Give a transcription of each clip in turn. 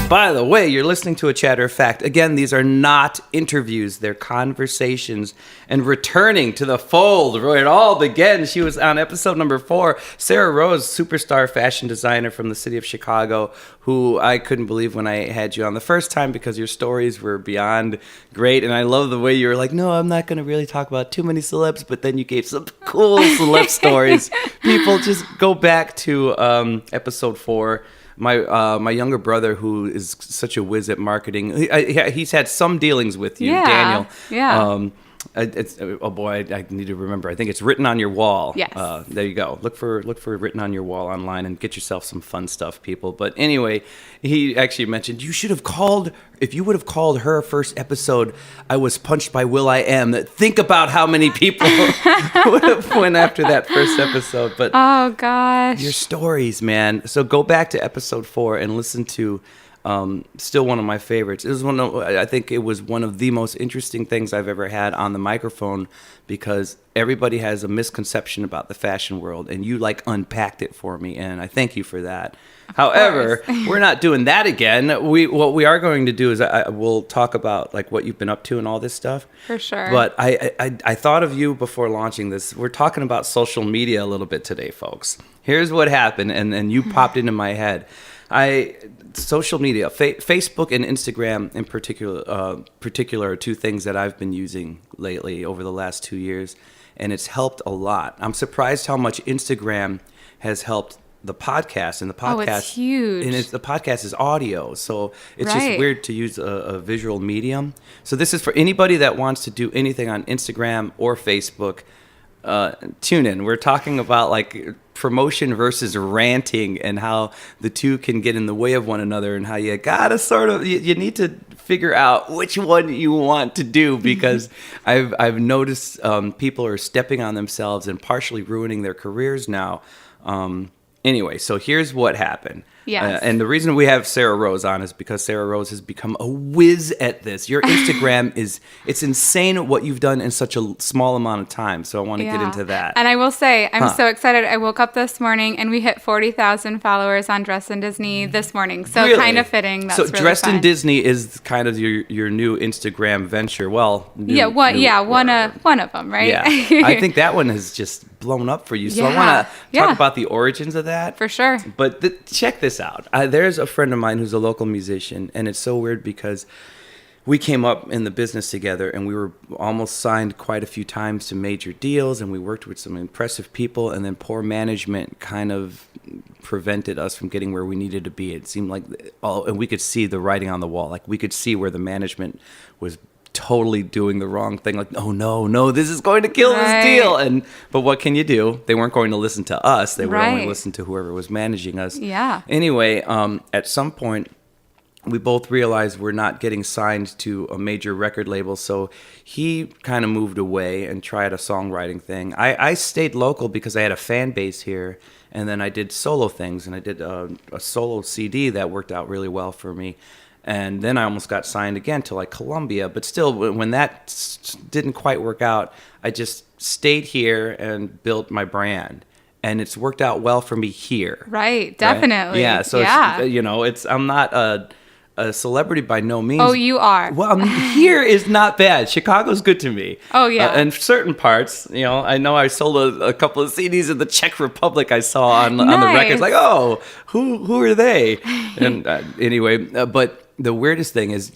By the way, you're listening to A Chatter of Fact. Again, these are not interviews. They're conversations. And returning to the fold where it all began, she was on episode number 4, Sarah Rose, superstar fashion designer from the city of Chicago, who I couldn't believe when I had you on the first time because your stories were beyond great. And I love the way you were like, no, I'm not going to really talk about too many celebs, but then you gave some cool celeb stories. People, just go back to episode 4. My younger brother, who is such a whiz at marketing, he's had some dealings with you, Daniel. Yeah. Oh boy, I need to remember. I think it's Written on Your Wall. Yes. There you go. Look for Written on Your Wall online and get yourself some fun stuff, people. But anyway, he actually mentioned you should have called. If you would have called her first episode, I was punched by will.i.am. Think about how many people would have went after that first episode. But oh gosh, your stories, man. So go back to episode 4 and listen to. Still one of my favorites. I think it was one of the most interesting things I've ever had on the microphone because everybody has a misconception about the fashion world, and you unpacked it for me, and I thank you for that. However, we're not doing that again. What we are going to do is we'll talk about what you've been up to and all this stuff. For sure. But I thought of you before launching this. We're talking about social media a little bit today, folks. Here's what happened, and you popped into my head. Social media, Facebook and Instagram in particular are two things that I've been using lately over the last 2 years, and it's helped a lot. I'm surprised how much Instagram has helped the podcast, and the podcast, it's huge. And the podcast is audio, so it's Right. just weird to use a visual medium. So this is for anybody that wants to do anything on Instagram or Facebook. Tune in. We're talking about promotion versus ranting and how the two can get in the way of one another, and how you gotta you need to figure out which one you want to do, because I've noticed people are stepping on themselves and partially ruining their careers now. Anyway, so here's what happened. Yes. And the reason we have Sarah Rose on is because Sarah Rose has become a whiz at this. Your Instagram it's insane what you've done in such a small amount of time. So I want to get into that. And I will say, I'm so excited. I woke up this morning and we hit 40,000 followers on Dressed in Disney this morning. So Really? kind of fitting. That's so really Dressed in fun. Disney is kind of your new Instagram venture. Well, one of them, right? Yeah, I think that one has just blown up for you. So I want to talk about the origins of that. For sure. But check this out. There's a friend of mine who's a local musician, and it's so weird because we came up in the business together, and we were almost signed quite a few times to major deals, and we worked with some impressive people, and then poor management kind of prevented us from getting where we needed to be. It seemed and we could see the writing on the wall. We could see where the management was totally doing the wrong thing. Oh no, this is going to kill this deal. But what can you do? They weren't going to listen to us. They would only listen to whoever was managing us. Yeah. Anyway, at some point, we both realized we're not getting signed to a major record label, so he kind of moved away and tried a songwriting thing. I stayed local because I had a fan base here, and then I did solo things, and I did a solo CD that worked out really well for me. And then I almost got signed again to Columbia. But still, when that didn't quite work out, I just stayed here and built my brand. And it's worked out well for me here. Right, definitely. Right? Yeah, so I'm not a celebrity by no means. Oh, you are. Well, here is not bad. Chicago's good to me. Oh, yeah. In certain parts, I know I sold a couple of CDs in the Czech Republic I saw on the records. Who are they? And anyway, but the weirdest thing is,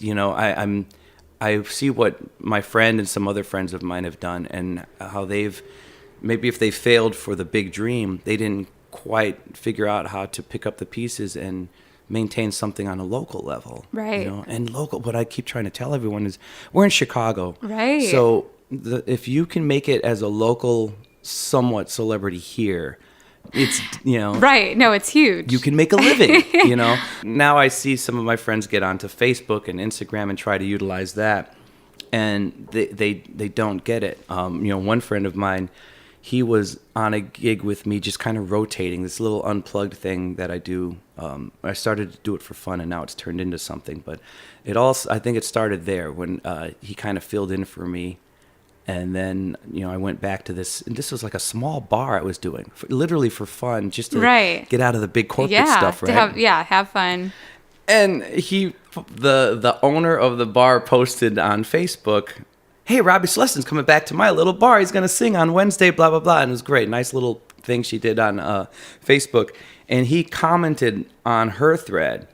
I see what my friend and some other friends of mine have done, and how maybe if they failed for the big dream, they didn't quite figure out how to pick up the pieces and maintain something on a local level. Right. And local, what I keep trying to tell everyone is we're in Chicago. Right. So if you can make it as a local, somewhat celebrity here, it's, Right. No, it's huge. You can make a living, Now I see some of my friends get onto Facebook and Instagram and try to utilize that, and they don't get it. One friend of mine, he was on a gig with me, just kind of rotating this little unplugged thing that I do. I started to do it for fun, and now it's turned into something. But I think it started there when he kind of filled in for me. And then, I went back to this, and this was a small bar I was doing, literally for fun, just to get out of the big corporate stuff, right? Have fun. And the owner of the bar posted on Facebook, "Hey, Robbie Celestine's coming back to my little bar. He's going to sing on Wednesday, blah, blah, blah." And it was great. Nice little thing she did on Facebook. And he commented on her thread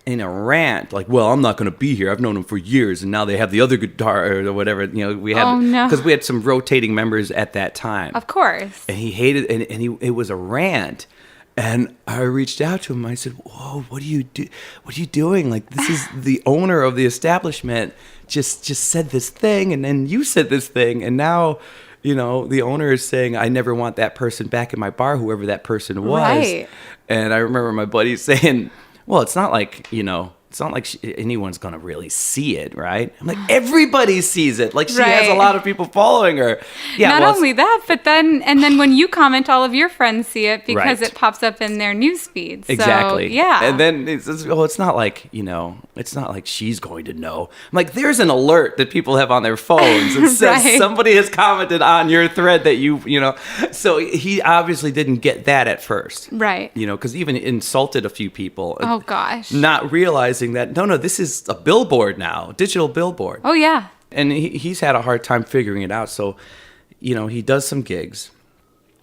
in a rant, like, "Well, I'm not going to be here. I've known him for years, and now they have the other guitar," or whatever. We had, Oh, no. because we had some rotating members at that time. Of course. And he hated, it was a rant. And I reached out to him. I said, "Whoa, what are you doing? Like, this is the owner of the establishment just said this thing, and then you said this thing, and now, the owner is saying I never want that person back in my bar, whoever that person was." Right. And I remember my buddy saying, "Well, it's not like anyone's gonna really see it, right?" I'm like, "Everybody sees it. Like, she has a Right. lot of people following her." Yeah. Not well, only that, but then when you comment, all of your friends see it because Right. it pops up in their news feed. So, Exactly. yeah. And then it says, "Oh, it's not like she's going to know." I'm like, there's an alert that people have on their phones that says Right. somebody has commented on your thread that So he obviously didn't get that at first. Right. Because even insulted a few people. Oh, gosh. Not realizing that, no, this is a billboard now, digital billboard. Oh, yeah. And he's had a hard time figuring it out. So, he does some gigs.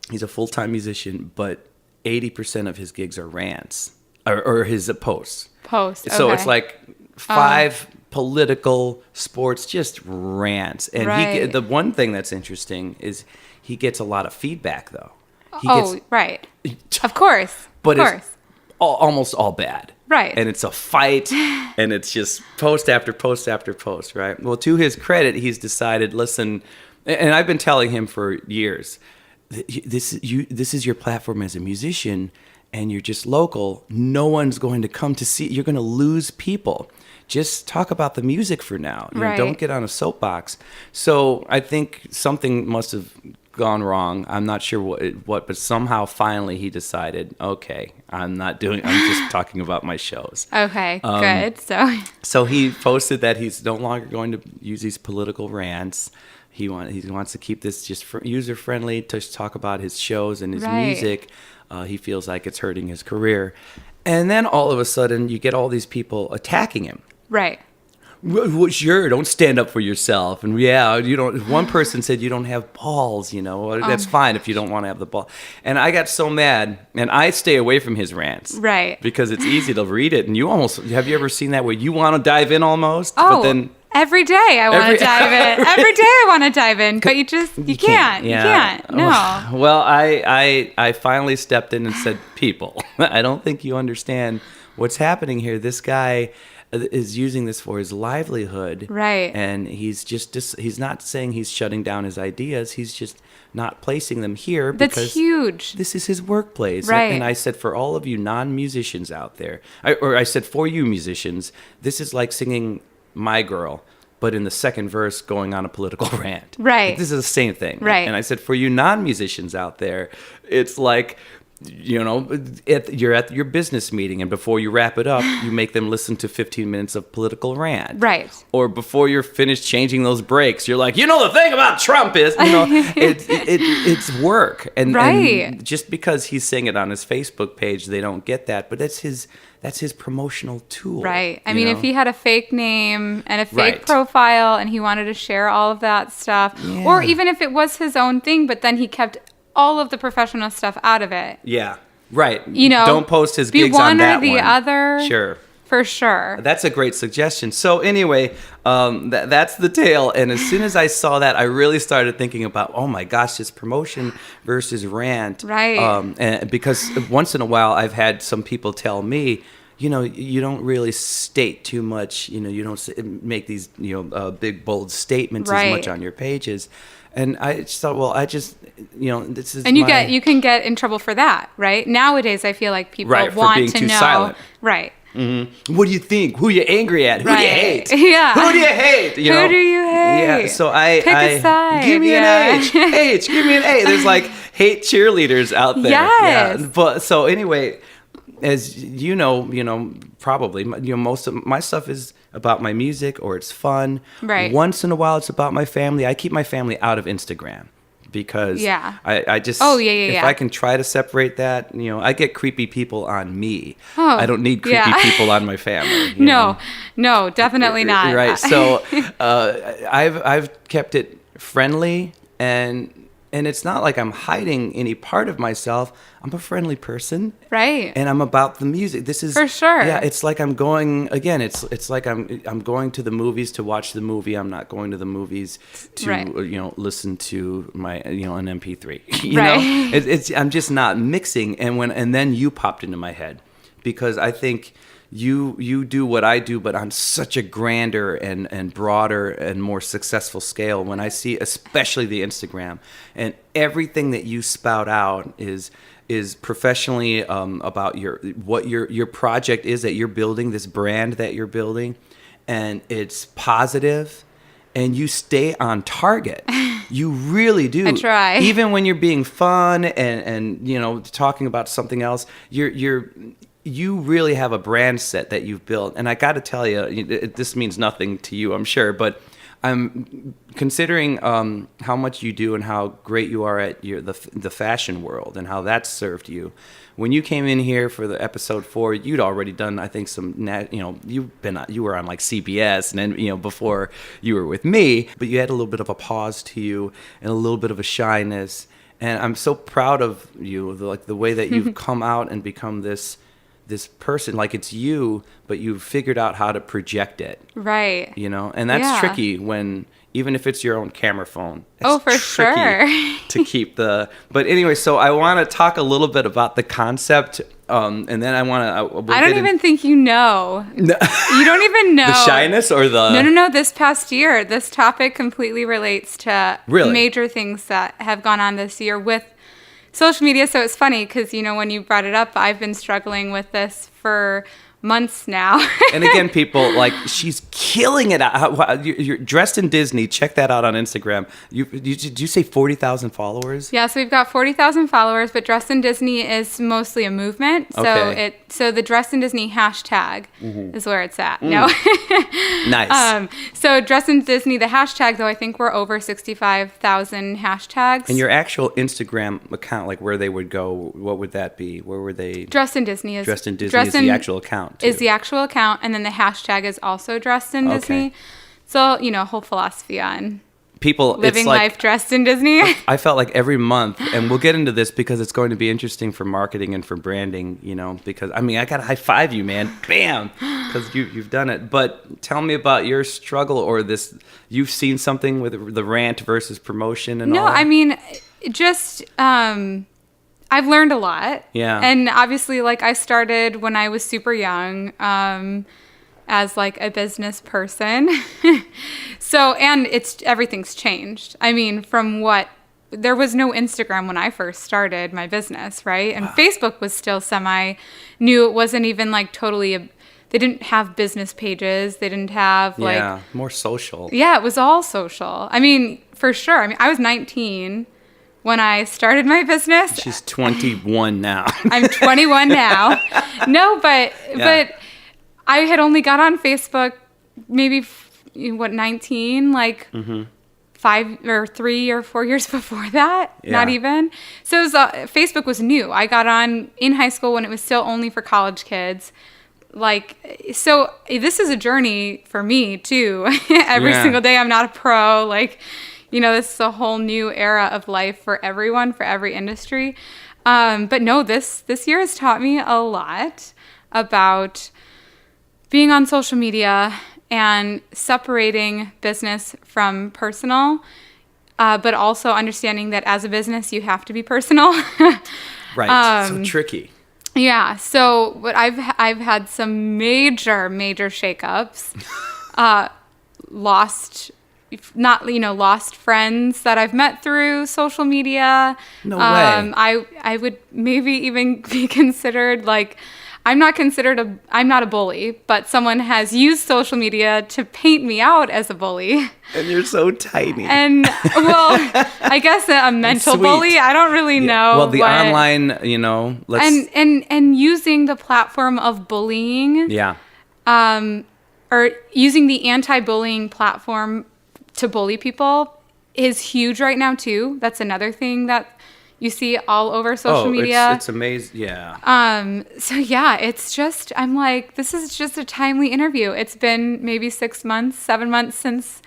He's a full-time musician, but 80% of his gigs are rants or his posts. Post. So okay. it's like 5 political, sports, just rants. And Right. the one thing that's interesting is he gets a lot of feedback, though. Right. Of course. But of it's course. almost all bad. Right. And it's a fight, and it's just post after post after post, right? Well, to his credit, he's decided, listen, and I've been telling him for years, this is your platform as a musician, and you're just local. No one's going to come to see. You're going to lose people. Just talk about the music for now. Right. Don't get on a soapbox. So I think something must have gone wrong. I'm not sure what, but somehow finally he decided, okay, I'm just talking about my shows. Okay, Um, good. So he posted that he's no longer going to use these political rants. He wants to keep this just user friendly, to talk about his shows and his Right. music. He feels like it's hurting his career. And then all of a sudden you get all these people attacking him. Right. Well, sure, don't stand up for yourself. And yeah, you don't. One person said you don't have balls. That's fine if you don't want to have the ball. And I got so mad, and I stay away from his rants, Right. Because it's easy to read it, and have you ever seen that where you want to dive in almost, Oh, but then every day I want to dive in. Every day I want to dive in, but you can't. You can't. No. Well, I finally stepped in and said, "People, I don't think you understand what's happening here. This guy is using this for his livelihood, Right. And he's not saying he's shutting down his ideas. He's just not placing them here That's because huge. this is his workplace." Right. And I said, for all of you non-musicians out there, I said, for you musicians, this is like singing "My Girl," but in the second verse going on a political rant. Right. Like, this is the same thing. Right. And I said, for you non-musicians out there, it's like, you're at your business meeting, and before you wrap it up, you make them listen to 15 minutes of political rant. Right. Or before you're finished changing those brakes, you're like, the thing about Trump is, it's work. And Right. just because he's saying it on his Facebook page, they don't get that. But that's his promotional tool. Right. I mean, if he had a fake name and a fake Right. profile and he wanted to share all of that stuff, or Yeah. even if it was his own thing, but then he kept all of the professional stuff out of it. Yeah. Right. Don't post his be gigs one on that or the one. other. Sure. For sure. That's a great suggestion. So anyway, that's the tale. And as soon as I saw that, I really started thinking about, oh my gosh, this promotion versus rant. Right. And because once in a while, I've had some people tell me, you don't really state too much. You don't make these, big bold statements Right. as much on your pages. And I just thought, well, this is And you can get in trouble for that, right? Nowadays, I feel like people Right, for want being to too know. silent. Right. What do you think? Who you angry at? Who do you Right. hate? Yeah. Who do you hate? Who do you hate? Yeah. So Pick a side. give me Yeah. an H. H. Give me an A. There's like hate cheerleaders out there. Yes. Yeah. But so anyway, as probably most of my stuff is about my music or it's fun. Right. Once in a while, it's about my family. I keep my family out of Instagram because Yeah. I just Oh, yeah, if yeah. I can try to separate that, I get creepy people on me. Oh, I don't need creepy yeah. people on my family. you know? No, definitely not. Right. So I've kept it friendly, and it's not like I'm hiding any part of myself. I'm a friendly person. Right. And I'm about the music. This is For sure. Yeah, it's like I'm going again. It's like I'm going to the movies to watch the movie. I'm not going to the movies to Right. listen to my an MP3. Right. It's I'm just not mixing. And then you popped into my head because I think you do what I do, but on such a grander and broader and more successful scale. When I see, especially the Instagram and everything that you spout out is professionally about what your project is that you're building, this brand that you're building, and it's positive, and you stay on target. You really do. I try. Even when you're being fun and talking about something else, you really have a brand set that you've built. And I got to tell you, this means nothing to you, I'm sure, but I'm considering how much you do and how great you are at the fashion world and how that's served you. When you came in here for the episode 4, you'd already done, I think, you were on like CBS and then, before you were with me, but you had a little bit of a pause to you and a little bit of a shyness. And I'm so proud of you, the way that you've come out and become this person, like it's you, but you've figured out how to project it. Right. And that's Yeah. tricky when, even if it's your own camera phone. It's Oh, for tricky sure. to keep but anyway, so I want to talk a little bit about the concept, and then I want to. I don't even think you know. You don't even know. The shyness or the. No. This past year, this topic completely relates to Really? major things that have gone on this year with social media. So it's funny because, when you brought it up, I've been struggling with this for months now. And again, people, like, she's killing it. You're dressed in Disney. Check that out on Instagram. Did you say 40,000 followers? Yeah, so we've got 40,000 followers, but Dressed in Disney is mostly a movement. Okay. So the Dressed in Disney hashtag is where it's at. No. Nice. So Dressed in Disney, the hashtag, though, I think we're over 65,000 hashtags. And your actual Instagram account, like where they would go, what would that be? Where were they? Dressed in Disney is Dressed in Disney is the actual account. Is too. the actual account, and then the hashtag is also Dressed in Disney. So, whole philosophy on people living it's like, life dressed in Disney. I felt like every month, and we'll get into this because it's going to be interesting for marketing and for branding, because I got to high five you, man. Bam. Because you've done it. But tell me about your struggle or this, you've seen something with the rant versus promotion and all. No, just, I've learned a lot. Yeah. And obviously, like, I started when I was super young, as like a business person. So, and everything's changed. There was no Instagram when I first started my business, right? And Facebook was still semi-new. It wasn't even like totally, they didn't have business pages. They didn't have like. More social. Yeah, it was all social. For sure. I was 19 when I started my business. She's 21 now. I'm 21 now. No, but I had only got on Facebook maybe 19, like 5 or 3 or 4 years before that. Yeah. Not even. So Facebook was new. I got on in high school when it was still only for college kids. So this is a journey for me too. Every single day I'm not a pro. This is a whole new era of life for everyone, for every industry. But no, this year has taught me a lot about being on social media and separating business from personal, but also understanding that as a business, you have to be personal. Right. So tricky. Yeah. So I've had some major shakeups, lost friends that I've met through social media. No way. I would maybe even be considered I'm not a bully, but someone has used social media to paint me out as a bully. And you're so tiny. And I guess a mental Sweet. bully. I don't really know. Well, the online, let's. And using the platform of bullying. Yeah. Or using the anti-bullying platform to bully people is huge right now too. That's another thing that you see all over social media. It's amazing. Yeah. So yeah, it's just, I'm like, this is just a timely interview. It's been maybe 6 months, 7 months since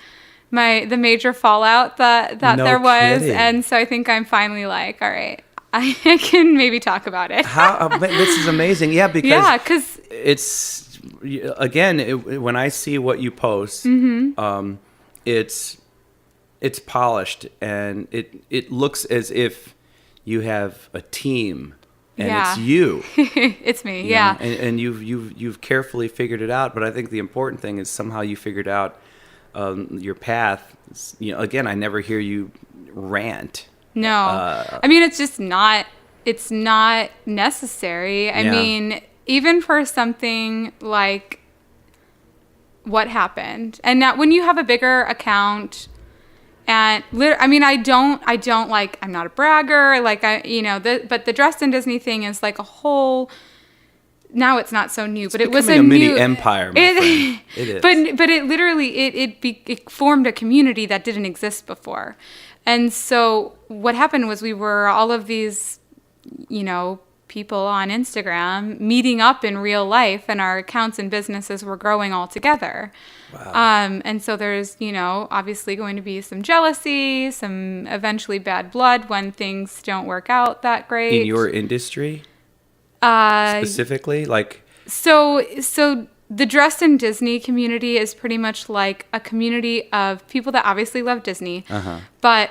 the major fallout that No there was. kidding. And so I think I'm finally like, all right, I can maybe talk about it. This is amazing. Yeah, because Yeah, because it's, again, when I see what you post, it's polished, and it looks as if you have a team, and Yeah. it's you. it's me. you Yeah. know, and you've carefully figured it out. But I think the important thing is somehow you figured out your path. Again, I never hear you rant. No. I mean, it's not necessary. I Yeah. mean, even for something like what happened. And now when you have a bigger account and I don't like, I'm not a bragger, like but the Dressed in Disney thing is like a whole, now it's not so new, but it was becoming a mini empire, my friend. It is. But it literally, it formed a community that didn't exist before. And so what happened was we were all of these, people on Instagram meeting up in real life, and our accounts and businesses were growing all together. Wow. And so there's, obviously going to be some jealousy, some eventually bad blood when things don't work out that great. In your industry, specifically, like. So the Dressed in Disney community is pretty much like a community of people that obviously love Disney, but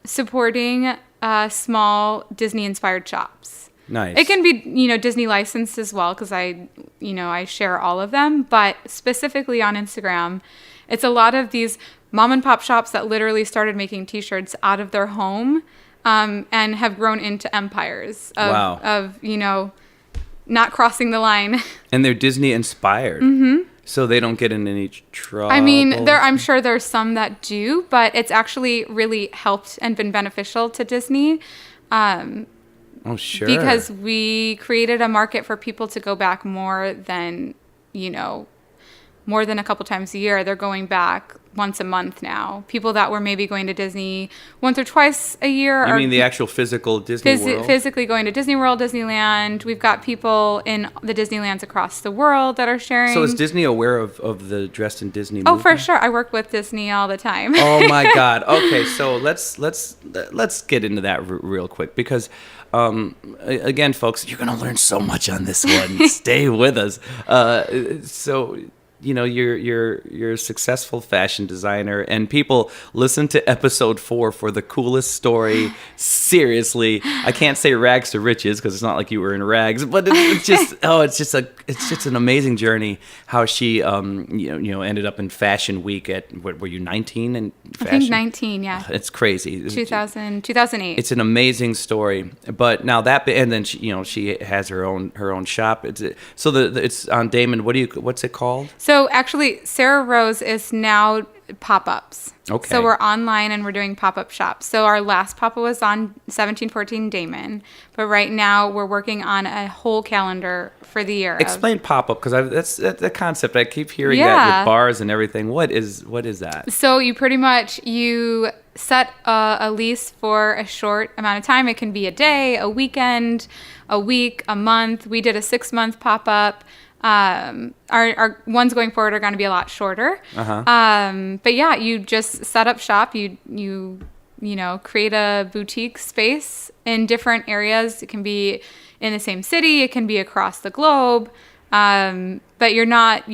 supporting small Disney-inspired shops. Nice. It can be, Disney licensed as well, because I share all of them. But specifically on Instagram, it's a lot of these mom and pop shops that literally started making T-shirts out of their home, and have grown into empires of not crossing the line. And they're Disney inspired. So they don't get in any trouble. I mean, I'm sure there's some that do, but it's actually really helped and been beneficial to Disney. Oh, sure. Because we created a market for people to go back more than a couple times a year. They're going back once a month now. People that were maybe going to Disney once or twice a year. You mean the actual physical Disney World? Physically going to Disney World, Disneyland. We've got people in the Disneylands across the world that are sharing. So is Disney aware of the Dressed in Disney Oh, movement? for sure. I work with Disney all the time. Oh my God. Okay, so let's get into that real quick, because again, folks, you're gonna learn so much on this one. Stay with us. So you're a successful fashion designer, and people listen to episode 4 for the coolest story. Seriously, I can't say rags to riches because it's not like you were in rags, but it's just an amazing journey. How she ended up in Fashion Week at, what were you, 19 in fashion? I think 19, yeah. It's crazy. 2008. It's an amazing story. But now and then she has her own shop. It's on Damon. What's it called? So actually, Sarah Rose is now pop-ups. Okay. So we're online and we're doing pop-up shops. So our last pop-up was on 1714 Damon, but right now we're working on a whole calendar for the year. Explain pop-up, because that's the concept. I keep hearing that Yeah. with bars and everything. What is that? So you set a lease for a short amount of time. It can be a day, a weekend, a week, a month. We did a 6-month pop-up. Our ones going forward are going to be a lot shorter. But yeah, you just set up shop. You create a boutique space in different areas. It can be in the same city. It can be across the globe. But you're not.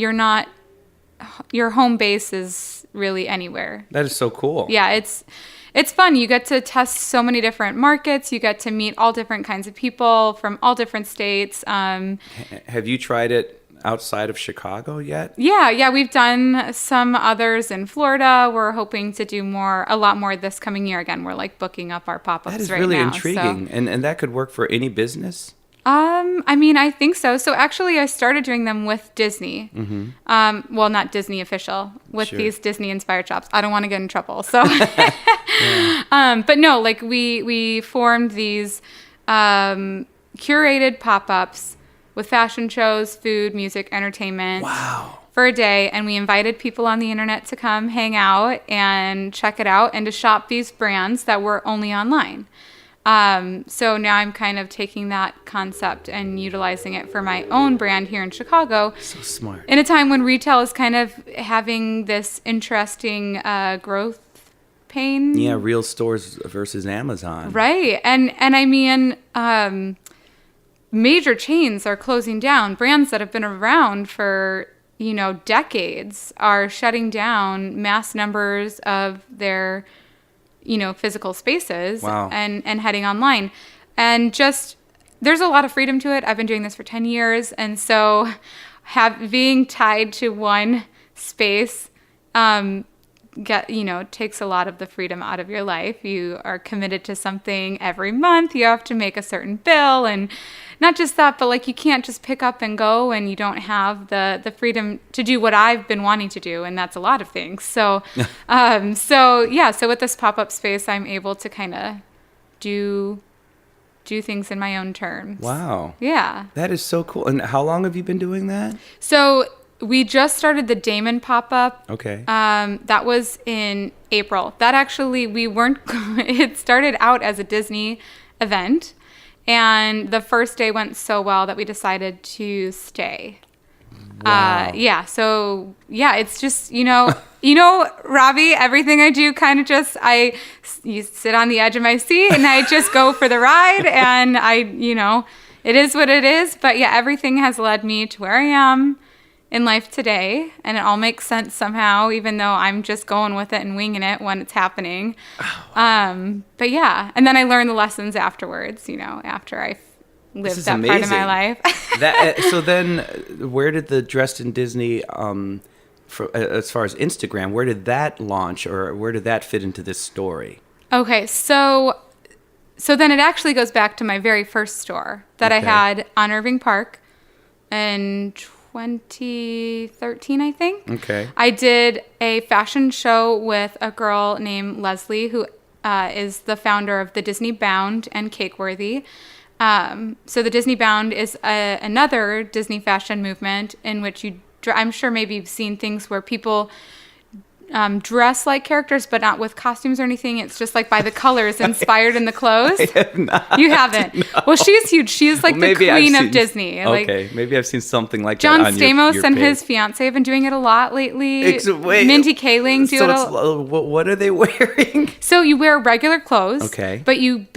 Your home base is really anywhere. That is so cool. Yeah, it's fun. You get to test so many different markets. You get to meet all different kinds of people from all different states. Have you tried it outside of Chicago yet? Yeah, we've done some others in Florida. We're hoping to do a lot more this coming year. Again, we're like booking up our pop-ups right now. That is really so. intriguing. And that could work for any business? I mean, I think so. So actually, I started doing them with Disney. Well, not Disney official, with Sure. these Disney-inspired shops. I don't want to get in trouble. So, but no, like we formed these curated pop-ups with fashion shows, food, music, entertainment. Wow. for a day, and we invited people on the internet to come hang out and check it out and to shop these brands that were only online. So now I'm kind of taking that concept and utilizing it for my own brand here in Chicago. So smart. In a time when retail is kind of having this interesting growth pain. Yeah, real stores versus Amazon. Right. And I mean, major chains are closing down. Brands that have been around for, decades are shutting down mass numbers of their physical spaces. Wow. and heading online. And just, there's a lot of freedom to it. I've been doing this for 10 years. And so being tied to one space, takes a lot of the freedom out of your life. You are committed to something every month. You have to make a certain bill, and not just that, but like you can't just pick up and go, and you don't have the freedom to do what I've been wanting to do, and that's a lot of things. So, so with this pop-up space, I'm able to kind of do things in my own terms. Wow. Yeah. That is so cool. And how long have you been doing that? So we just started the Damon pop-up. Okay. That was in April. That actually, it started out as a Disney event. And the first day went so well that we decided to stay. Wow. It's just, Robbie, everything I do kind of just, you sit on the edge of my seat and I just go for the ride, and it is what it is. But yeah, everything has led me to where I am in life today, and it all makes sense somehow, even though I'm just going with it and winging it when it's happening. But yeah, and then I learn the lessons afterwards, after I lived that amazing. part of my life. So then, where did the Dressed in Disney, as far as Instagram, where did that launch, or where did that fit into this story? Okay, so then it actually goes back to my very first store that I had on Irving Park in 2013, I think. Okay. I did a fashion show with a girl named Leslie, who is the founder of the Disney Bound and Cakeworthy. So the Disney Bound is another Disney fashion movement in which I'm sure maybe you've seen things where people dress like characters, but not with costumes or anything. It's just like by the colors inspired in the clothes. I have not. You haven't? No. Well, she's huge. She's like the queen of Disney. Okay, maybe I've seen something like John that on Stamos your and page. his fiance have been doing it a lot lately. Wait, Mindy Kaling do it. What are they wearing? So you wear regular clothes. Okay. But you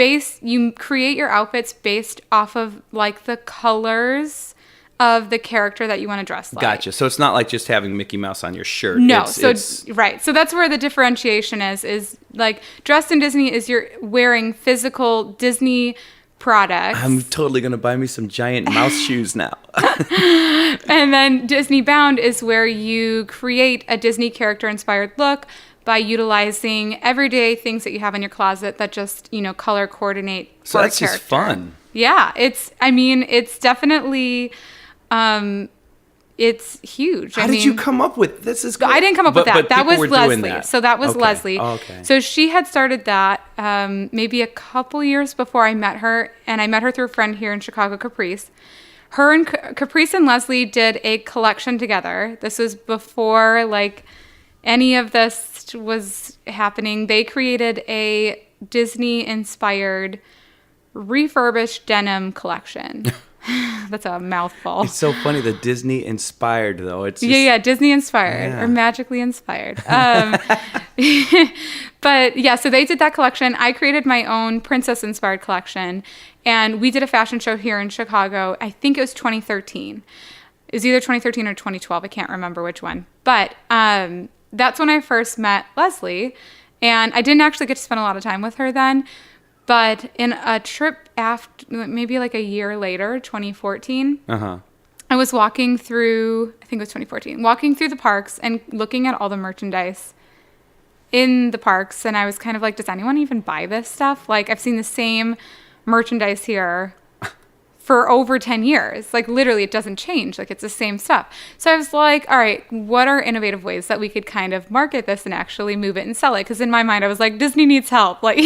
create your outfits based off of like the colors of the character that you want to dress like. Gotcha. So it's not like just having Mickey Mouse on your shirt. No. It's right. So that's where the differentiation is like Dressed in Disney is you're wearing physical Disney products. I'm totally going to buy me some giant mouse shoes now. And then Disney Bound is where you create a Disney character inspired look by utilizing everyday things that you have in your closet that just, color coordinate So for that's a character. just fun. Yeah, it's definitely, it's huge. How did you come up with this? Is I didn't come up with that. But That was people were doing Leslie. that. So that was Okay. Leslie. Oh, okay. So she had started that maybe a couple years before I met her, and I met her through a friend here in Chicago, Caprice. Her and Caprice and Leslie did a collection together. This was before like any of this was happening. They created a Disney-inspired refurbished denim collection. That's a mouthful. It's so funny. The Disney inspired though. It's just, Yeah, Disney inspired Yeah. or magically inspired. But yeah, so they did that collection. I created my own princess inspired collection, and we did a fashion show here in Chicago. I think it was 2013. It was either 2013 or 2012. I can't remember which one. But that's when I first met Leslie, and I didn't actually get to spend a lot of time with her then. But in a trip after, maybe like a year later, 2014, I was walking through, I think it was 2014, walking through the parks and looking at all the merchandise in the parks. And I was kind of like, does anyone even buy this stuff? Like, I've seen the same merchandise here for over 10 years. Like, literally, it doesn't change. Like, it's the same stuff. So I was like, all right, what are innovative ways that we could kind of market this and actually move it and sell it? Because in my mind, I was like, Disney needs help. Like, I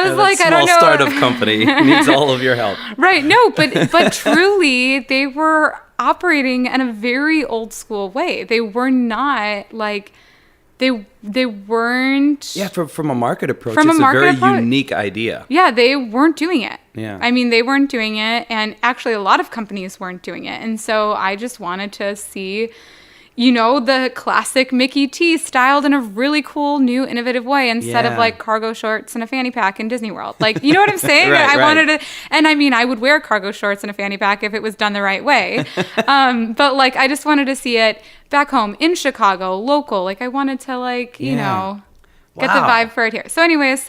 was like, I don't know. Small startup company needs all of your help. Right. No, but truly, they were operating in a very old school way. They were not like they weren't. Yeah, from a market approach, From a it's market a very approach. unique idea. Yeah, they weren't doing it. Yeah. I mean, they weren't doing it. And actually, a lot of companies weren't doing it. And so I just wanted to see, the classic Mickey T styled in a really cool, new, innovative way instead of Yeah. like cargo shorts and a fanny pack in Disney World. Like, you know what I'm saying? Right, I right. wanted to, and I mean, I would wear cargo shorts and a fanny pack if it was done the right way. But like, I just wanted to see it back home in Chicago, local. Like, I wanted to like, Yeah. get the Wow. vibe for it here. So anyways,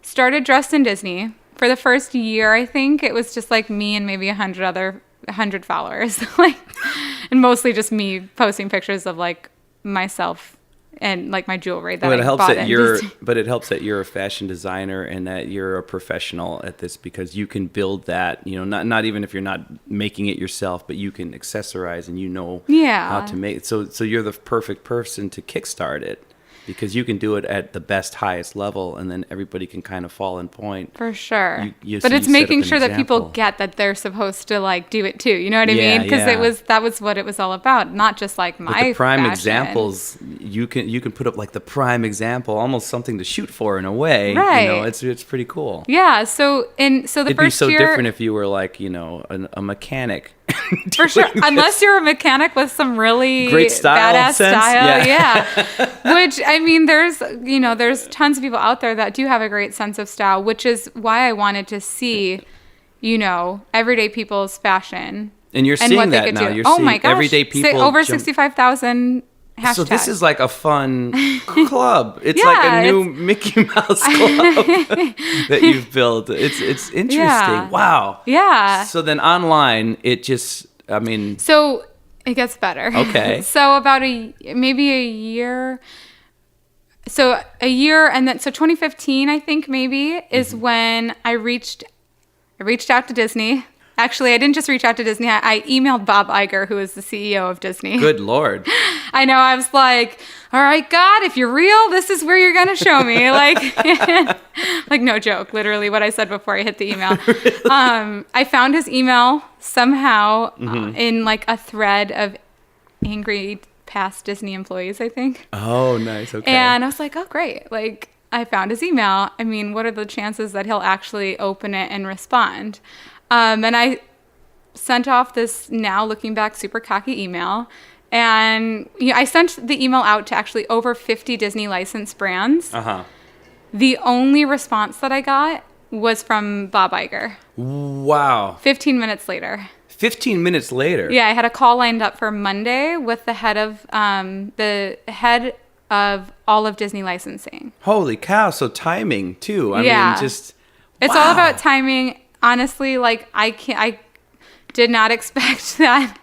started dressed in Disney. For the first year, I think it was just like me and maybe 100 followers, like, and mostly just me posting pictures of like myself and like my jewelry that But I it helps bought that in you're Disney. but it helps that you're a fashion designer and that you're a professional at this, because you can build that, not even if you're not making it yourself, but you can accessorize and Yeah. how to make it. So you're the perfect person to kickstart it, because you can do it at the best, highest level, and then everybody can kind of fall in point. For sure. So But it's you set making up an sure that people example. get that they're supposed to like do it too. You know what I Yeah, mean? Because yeah. that was what it was all about. Not just like But my the prime fashion. examples, you can put up like the prime example, almost something to shoot for in a way. Right. It's pretty cool. Yeah. So the It'd be first so year, different if you were like, a mechanic. for sure, doing unless you're a mechanic with some really Great style badass sense, style. yeah. Which I mean, there's tons of people out there that do have a great sense of style, which is why I wanted to see, everyday people's fashion. And you're and seeing what they that could now. do. You're Oh seeing my gosh, everyday people over jump- 65,000 hashtags. So this is like a fun club. It's Yeah, like a new Mickey Mouse club that you've built. It's interesting. Yeah. Wow. Yeah. So then online, it just, I mean, So it gets better. Okay. So about maybe a year. So a year, and then 2015, I think maybe is Mm-hmm. when I reached out to Disney. Actually, I didn't just reach out to Disney. I emailed Bob Iger, who is the CEO of Disney. good Lord. I know. I was like, all right, God, if you're real, this is where you're going to show me. Like no joke, literally what I said before I hit the email. I found his email somehow in like a thread of angry past Disney employees, I think. Oh, nice. Okay. And I was like, oh, great. Like, I found his email. I mean, what are the chances that he'll actually open it and respond? And I sent off this, now looking back, super cocky email. And I sent the email out to actually over 50 Disney licensed brands. Uh-huh. The only response that I got was from Bob Iger. Wow. 15 minutes later. 15 minutes later. Yeah, I had a call lined up for Monday with the head of all of Disney licensing. Holy cow. So timing too. I Yeah. mean, just. It's wow. all about timing. Honestly, like I did not expect that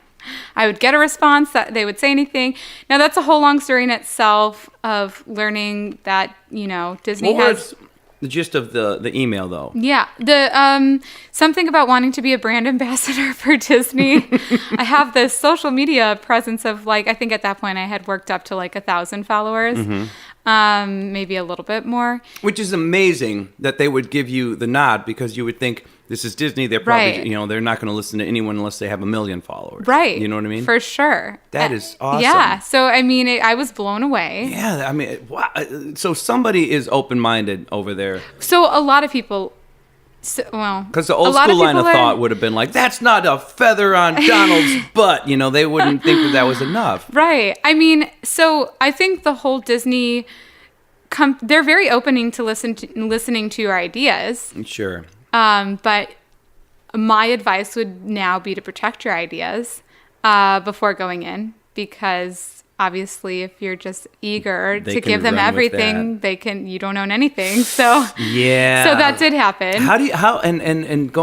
I would get a response, that they would say anything. Now that's a whole long story in itself of learning that, Disney What has. was the gist of the email though? Yeah, the something about wanting to be a brand ambassador for Disney. I have this social media presence of like, I think at that point I had worked up to like 1,000 followers, maybe a little bit more. Which is amazing that they would give you the nod, because you would think this is Disney. They're probably, Right. They're not going to listen to anyone unless they have 1 million followers. Right. You know what I mean? For sure. That is awesome. Yeah. So I mean, I was blown away. Yeah. I mean, wow. So somebody is open-minded over there. So a lot of people, Because the a old lot school line of people are- thought would have been like, that's not a feather on Donald's butt. They wouldn't think that was enough. Right. I mean, so I think the whole Disney, they're very opening to listening to your ideas. Sure. But my advice would now be to protect your ideas before going in, because obviously if you're just eager They to can give them run with everything, you don't own anything. So Yeah. so that did happen.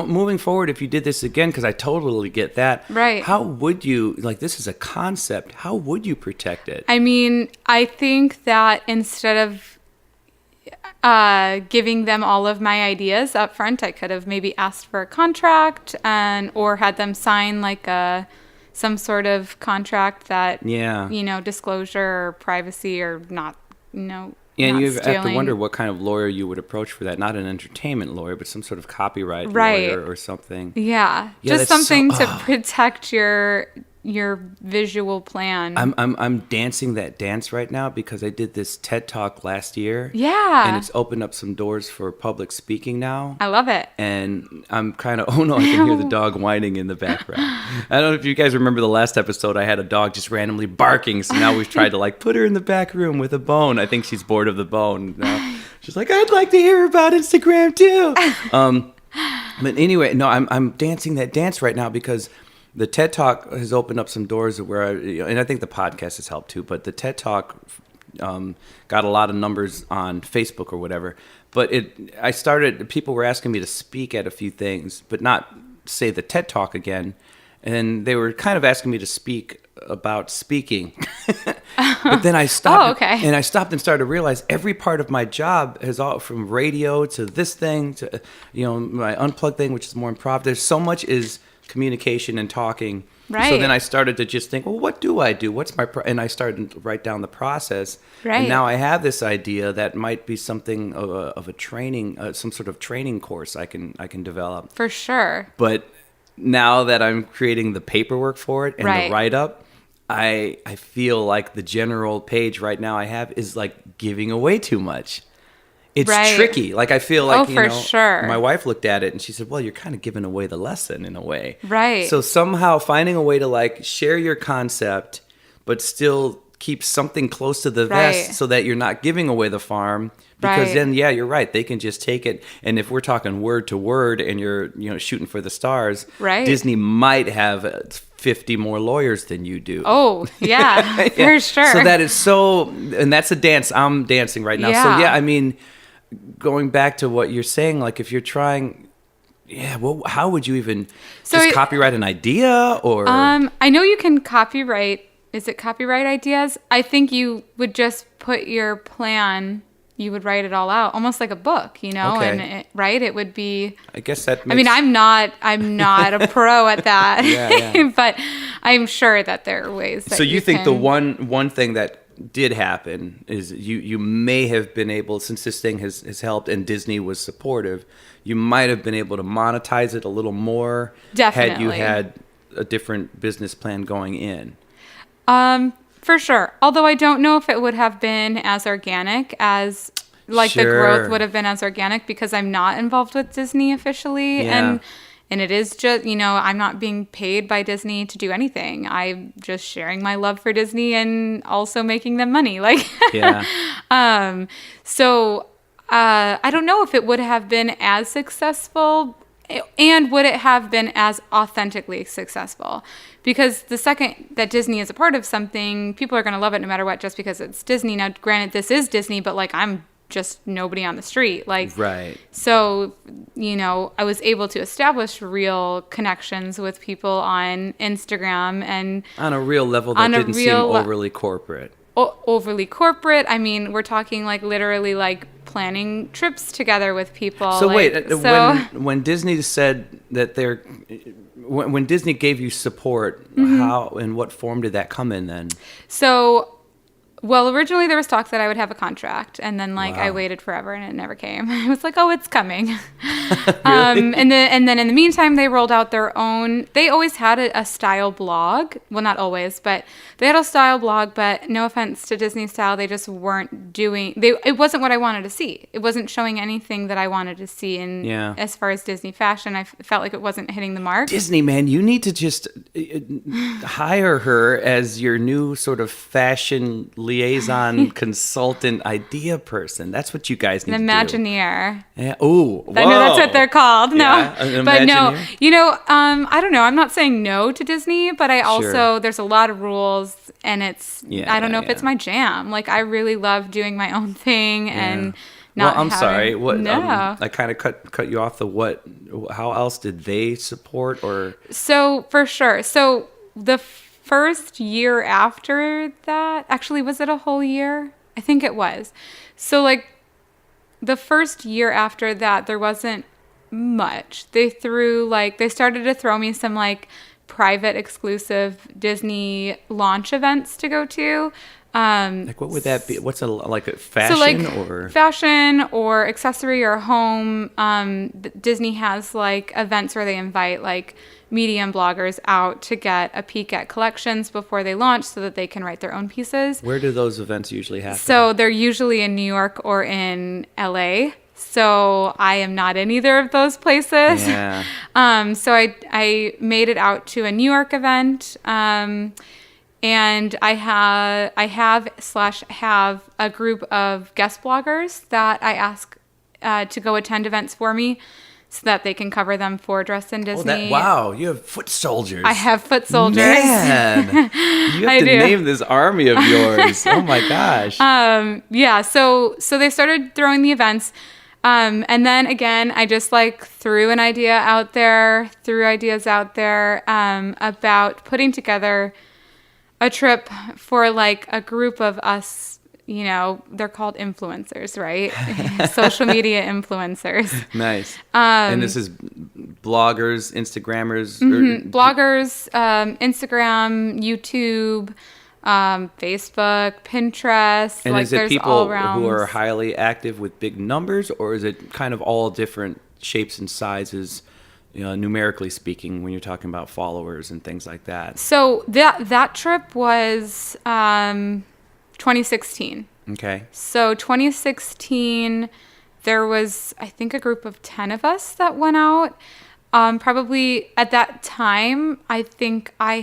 Moving forward, if you did this again, because I totally get that. Right. How would you, like, this is a concept, how would you protect it? I mean, I think that instead of giving them all of my ideas up front, I could have maybe asked for a contract or had them sign like some sort of contract that, Yeah. disclosure or privacy or not, And not you have to stealing. wonder what kind of lawyer you would approach for that. Not an entertainment lawyer, but some sort of copyright Right. lawyer or something. Yeah, Yeah, just that's something so- to protect your visual plan. I'm dancing that dance right now because I did this TED Talk last year. Yeah. And it's opened up some doors for public speaking now. I love it. And I'm kind of, oh no, I can hear the dog whining in the background. I don't know if you guys remember the last episode, I had a dog just randomly barking. So now we've tried to like put her in the back room with a bone. I think she's bored of the bone. Now she's like, I'd like to hear about Instagram too. But anyway, no, I'm dancing that dance right now because the TED Talk has opened up some doors where and I think the podcast has helped too, but the TED Talk got a lot of numbers on Facebook or whatever. But people were asking me to speak at a few things, but not say the TED Talk again. And they were kind of asking me to speak about speaking. But then I stopped. Oh, okay. And I stopped and started to realize every part of my job has all from radio to this thing to, my unplugged thing, which is more improv. There's so much is communication and talking. Right. So then I started to just think, well, what do I do? What's my and I started to write down the process. Right. And now I have this idea that might be something of a training, some sort of training course I can develop. For sure. But now that I'm creating the paperwork for it and Right. the write up, I feel like the general page right now I have is like giving away too much. It's Right. tricky. Like I feel like, for sure. my wife looked at it and she said, well, you're kind of giving away the lesson in a way. Right. So somehow finding a way to like share your concept, but still keep something close to the Right. vest so that you're not giving away the farm. Because Right. then, yeah, you're right. They can just take it. And if we're talking word to word and you're, shooting for the stars, Right. Disney might have 50 more lawyers than you do. Oh, yeah, for sure. So that is and that's a dance. I'm dancing right now. So Yeah. yeah, I mean, going back to what you're saying, like if you're trying, well, how would you even just copyright an idea or? I know you can copyright. Is it copyright ideas? I think you would just put your plan. You would write it all out, almost like a book, Okay. and it would be. I guess that. I mean, I'm not a pro at that, Yeah. but I'm sure that there are ways. That So you think the can- one thing that did happen is you may have been able, since this thing has helped and Disney was supportive, you might have been able to monetize it a little more had you Definitely. had a different business plan going in. For sure. Although I don't know if it would have been as organic as the Sure. growth would have been as organic because I'm not involved with Disney officially Yeah. and it is just, I'm not being paid by Disney to do anything. I'm just sharing my love for Disney and also making them money. Yeah. So I don't know if it would have been as successful and would it have been as authentically successful? Because the second that Disney is a part of something, people are going to love it no matter what, just because it's Disney. Now, granted, this is Disney, but I'm just nobody on the street. Right. So, I was able to establish real connections with people on Instagram and On a real level that On a didn't seem real le- overly corporate. overly corporate. I mean, we're talking literally planning trips together with people. So wait, when Disney said that when Disney gave you support, Mm-hmm. how and what form did that come in then? Well, originally there was talk that I would have a contract, and then I Wow. waited forever, and it never came. I was like, "Oh, it's coming." And then in the meantime, they rolled out their own. They always had a style blog. Well, not always, but they had a style blog. But no offense to Disney Style, they just weren't doing. It wasn't what I wanted to see. It wasn't showing anything that I wanted to see. And Yeah. as far as Disney fashion, I felt like it wasn't hitting the mark. Disney, man, you need to just hire her as your new sort of fashion liaison consultant idea person. That's what you guys need An to Imagineer. do. Yeah. Ooh, I know that's what they're called. No, Yeah, an but no, Imagineer? I don't know. I'm not saying no to Disney, but I also, Sure. there's a lot of rules and I don't know if it's my jam. I really love doing my own thing and not Well, I'm having- sorry. What? No. I kind of cut you off. How else did they support or? So for sure. So the first year after that, actually, was it a whole year? I think it was. So the first year after that, there wasn't much. They started to throw me some private exclusive Disney launch events to go to. Like what would that be? What's like a fashion So like or? fashion or accessory or home. Disney has like events where they invite like media and bloggers out to get a peek at collections before they launch so that they can write their own pieces. Where do those events usually happen? So they're usually in New York or in LA. So I am not in either of those places. Yeah. So I made it out to a New York event. And I have a group of guest bloggers that I ask to go attend events for me so that they can cover them for Dressed in Disney. Wow, you have foot soldiers. I have foot soldiers. Man, you have to do. name this army of yours. Oh my gosh. Yeah, so they started throwing the events. And then again, I just like threw ideas out there about putting together a trip for like a group of us, you know, they're called influencers, right? Social media influencers. Nice. And this is bloggers, Instagrammers? Bloggers, Instagram, YouTube, Facebook, Pinterest. And like is it there's people all around. who are highly active with big numbers, or is it kind of all different shapes and sizes, you know, numerically speaking, when you're talking about followers and things like that? So that trip was 2016. Okay. So 2016, there was, I think, a group of 10 of us that went out. Probably at that time, I think I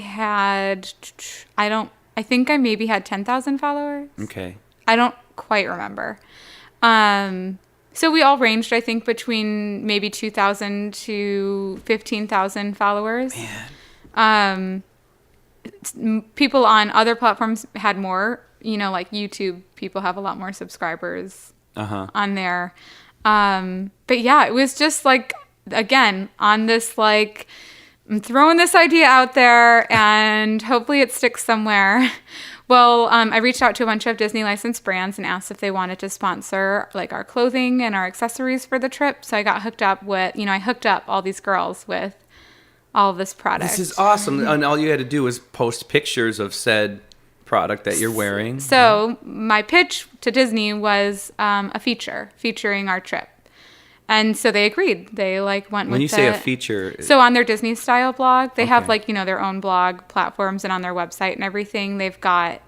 maybe had 10,000 followers. Okay. I don't quite remember. So we all ranged, I think, between maybe 2,000 to 15,000 followers. Man. People on other platforms had more, you know, like YouTube, people have a lot more subscribers on there. But yeah, it was just like, again, on this, like, I'm throwing this idea out there and hopefully it sticks somewhere. Well, I reached out to a bunch of Disney licensed brands and asked if they wanted to sponsor like our clothing and our accessories for the trip. So I got hooked up with, I hooked up all these girls with all of this product. This is awesome. And all you had to do was post pictures of said product that you're wearing. So my pitch to Disney was a feature featuring our trip. And so they agreed. They like went with it. When you say a feature, so on their Disney style blog, they have Okay. like, their own blog platforms, and on their website and everything, they've got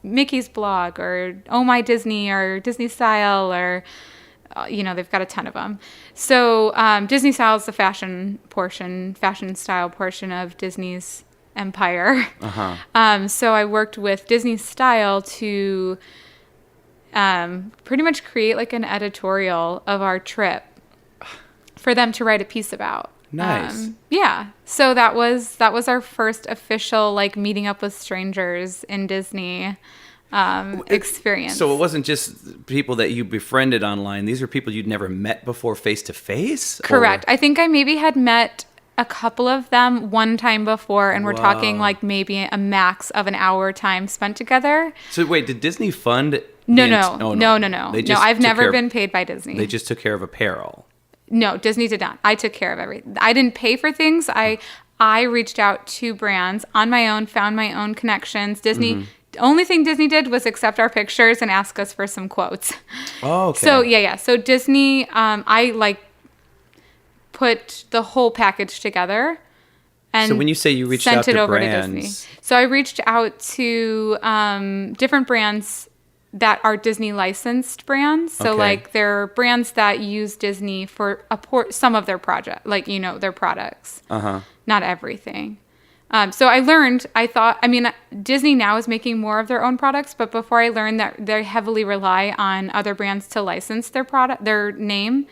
Mickey's blog or Oh My Disney or Disney Style or, they've got a ton of them. So Disney Style is the fashion style portion of Disney's empire. So I worked with Disney Style to pretty much create like an editorial of our trip for them to write a piece about. Nice. Yeah. So that was our first official like meeting up with strangers in Disney experience. So it wasn't just people that you befriended online. These are people you'd never met before face to face? Correct. I think I maybe had met a couple of them one time before, and we're talking Wow. like maybe a max of an hour time spent together. So wait, did Disney fund? No. They just I've took never care of- been paid by Disney. They just took care of apparel. No, Disney did not. I took care of everything. I didn't pay for things. I reached out to brands on my own, found my own connections. Disney, the only thing Disney did was accept our pictures and ask us for some quotes. Oh, okay. So yeah. So Disney, I like put the whole package together. And So when you say you reached sent out it to over brands, to Disney. So I reached out to different brands that are Disney licensed brands. So Okay. like they're brands that use Disney for some of their project, like, their products, not everything. So I mean, Disney now is making more of their own products, but before I learned that they heavily rely on other brands to license their name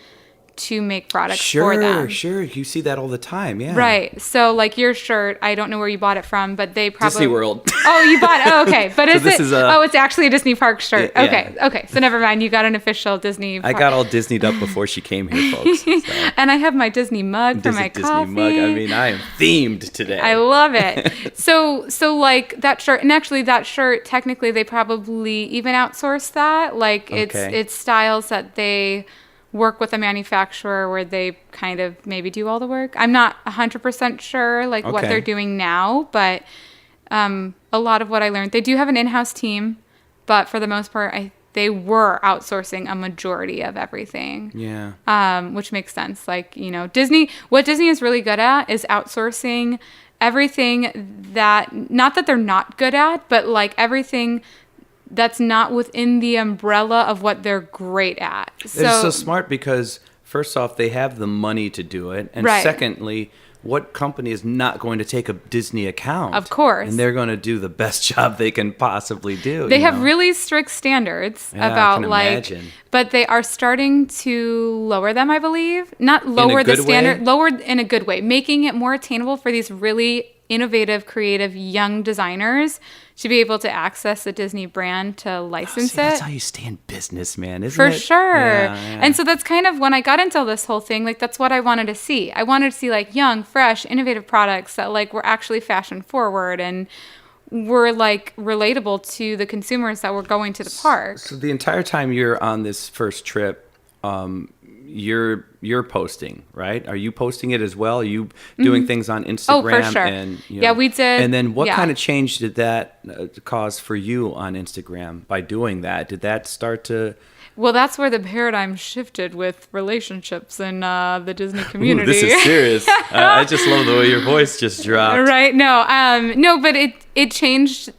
to make products for them. Sure. You see that all the time, yeah. Right. So like your shirt, I don't know where you bought it from, but they probably Disney World. Oh, you bought it. Oh, okay. But it's actually a Disney Park shirt. Yeah. Okay. So never mind. You got an official Disney I got all Disneyed up before she came here, folks. So. And I have my Disney mug for my Disney coffee. mug. I mean, I am themed today. I love it. So like that shirt, and actually that shirt, technically they probably even outsource that. Like Okay. it's styles that they work with a manufacturer where they kind of maybe do all the work. I'm not 100% sure like what Okay. they're doing now, but a lot of what I learned, they do have an in-house team but for the most part, they were outsourcing a majority of everything. Yeah. Which makes sense. Like, Disney, what Disney is really good at is outsourcing everything that, not that they're not good at, but like everything that's not within the umbrella of what they're great at. It's so smart because first off, they have the money to do it. And Right. secondly, what company is not going to take a Disney account? Of course. And they're going to do the best job they can possibly do. They you have know? really strict standards Yeah, I about can like, imagine. but they are starting to lower them, I believe. Not lower the good standard, way? lower in a good way, making it more attainable for these really innovative, creative young designers to be able to access the Disney brand to license See, that's it. how you stay in business, man, isn't For it? sure. Yeah, yeah. And so that's kind of when I got into this whole thing, like that's what I wanted to see. I wanted to see like young, fresh, innovative products that like were actually fashion forward and were like relatable to the consumers that were going to the park. So the entire time you're on this first trip, you're posting, right? Are you posting it as well? Are you doing things on Instagram? Oh, for sure. And, Yeah, we did. And then what Yeah. kind of change did that cause for you on Instagram by doing that? Did that start to... Well, that's where the paradigm shifted with relationships in the Disney Ooh, community. this is serious. I just love the way your voice just dropped. Right? No, but it changed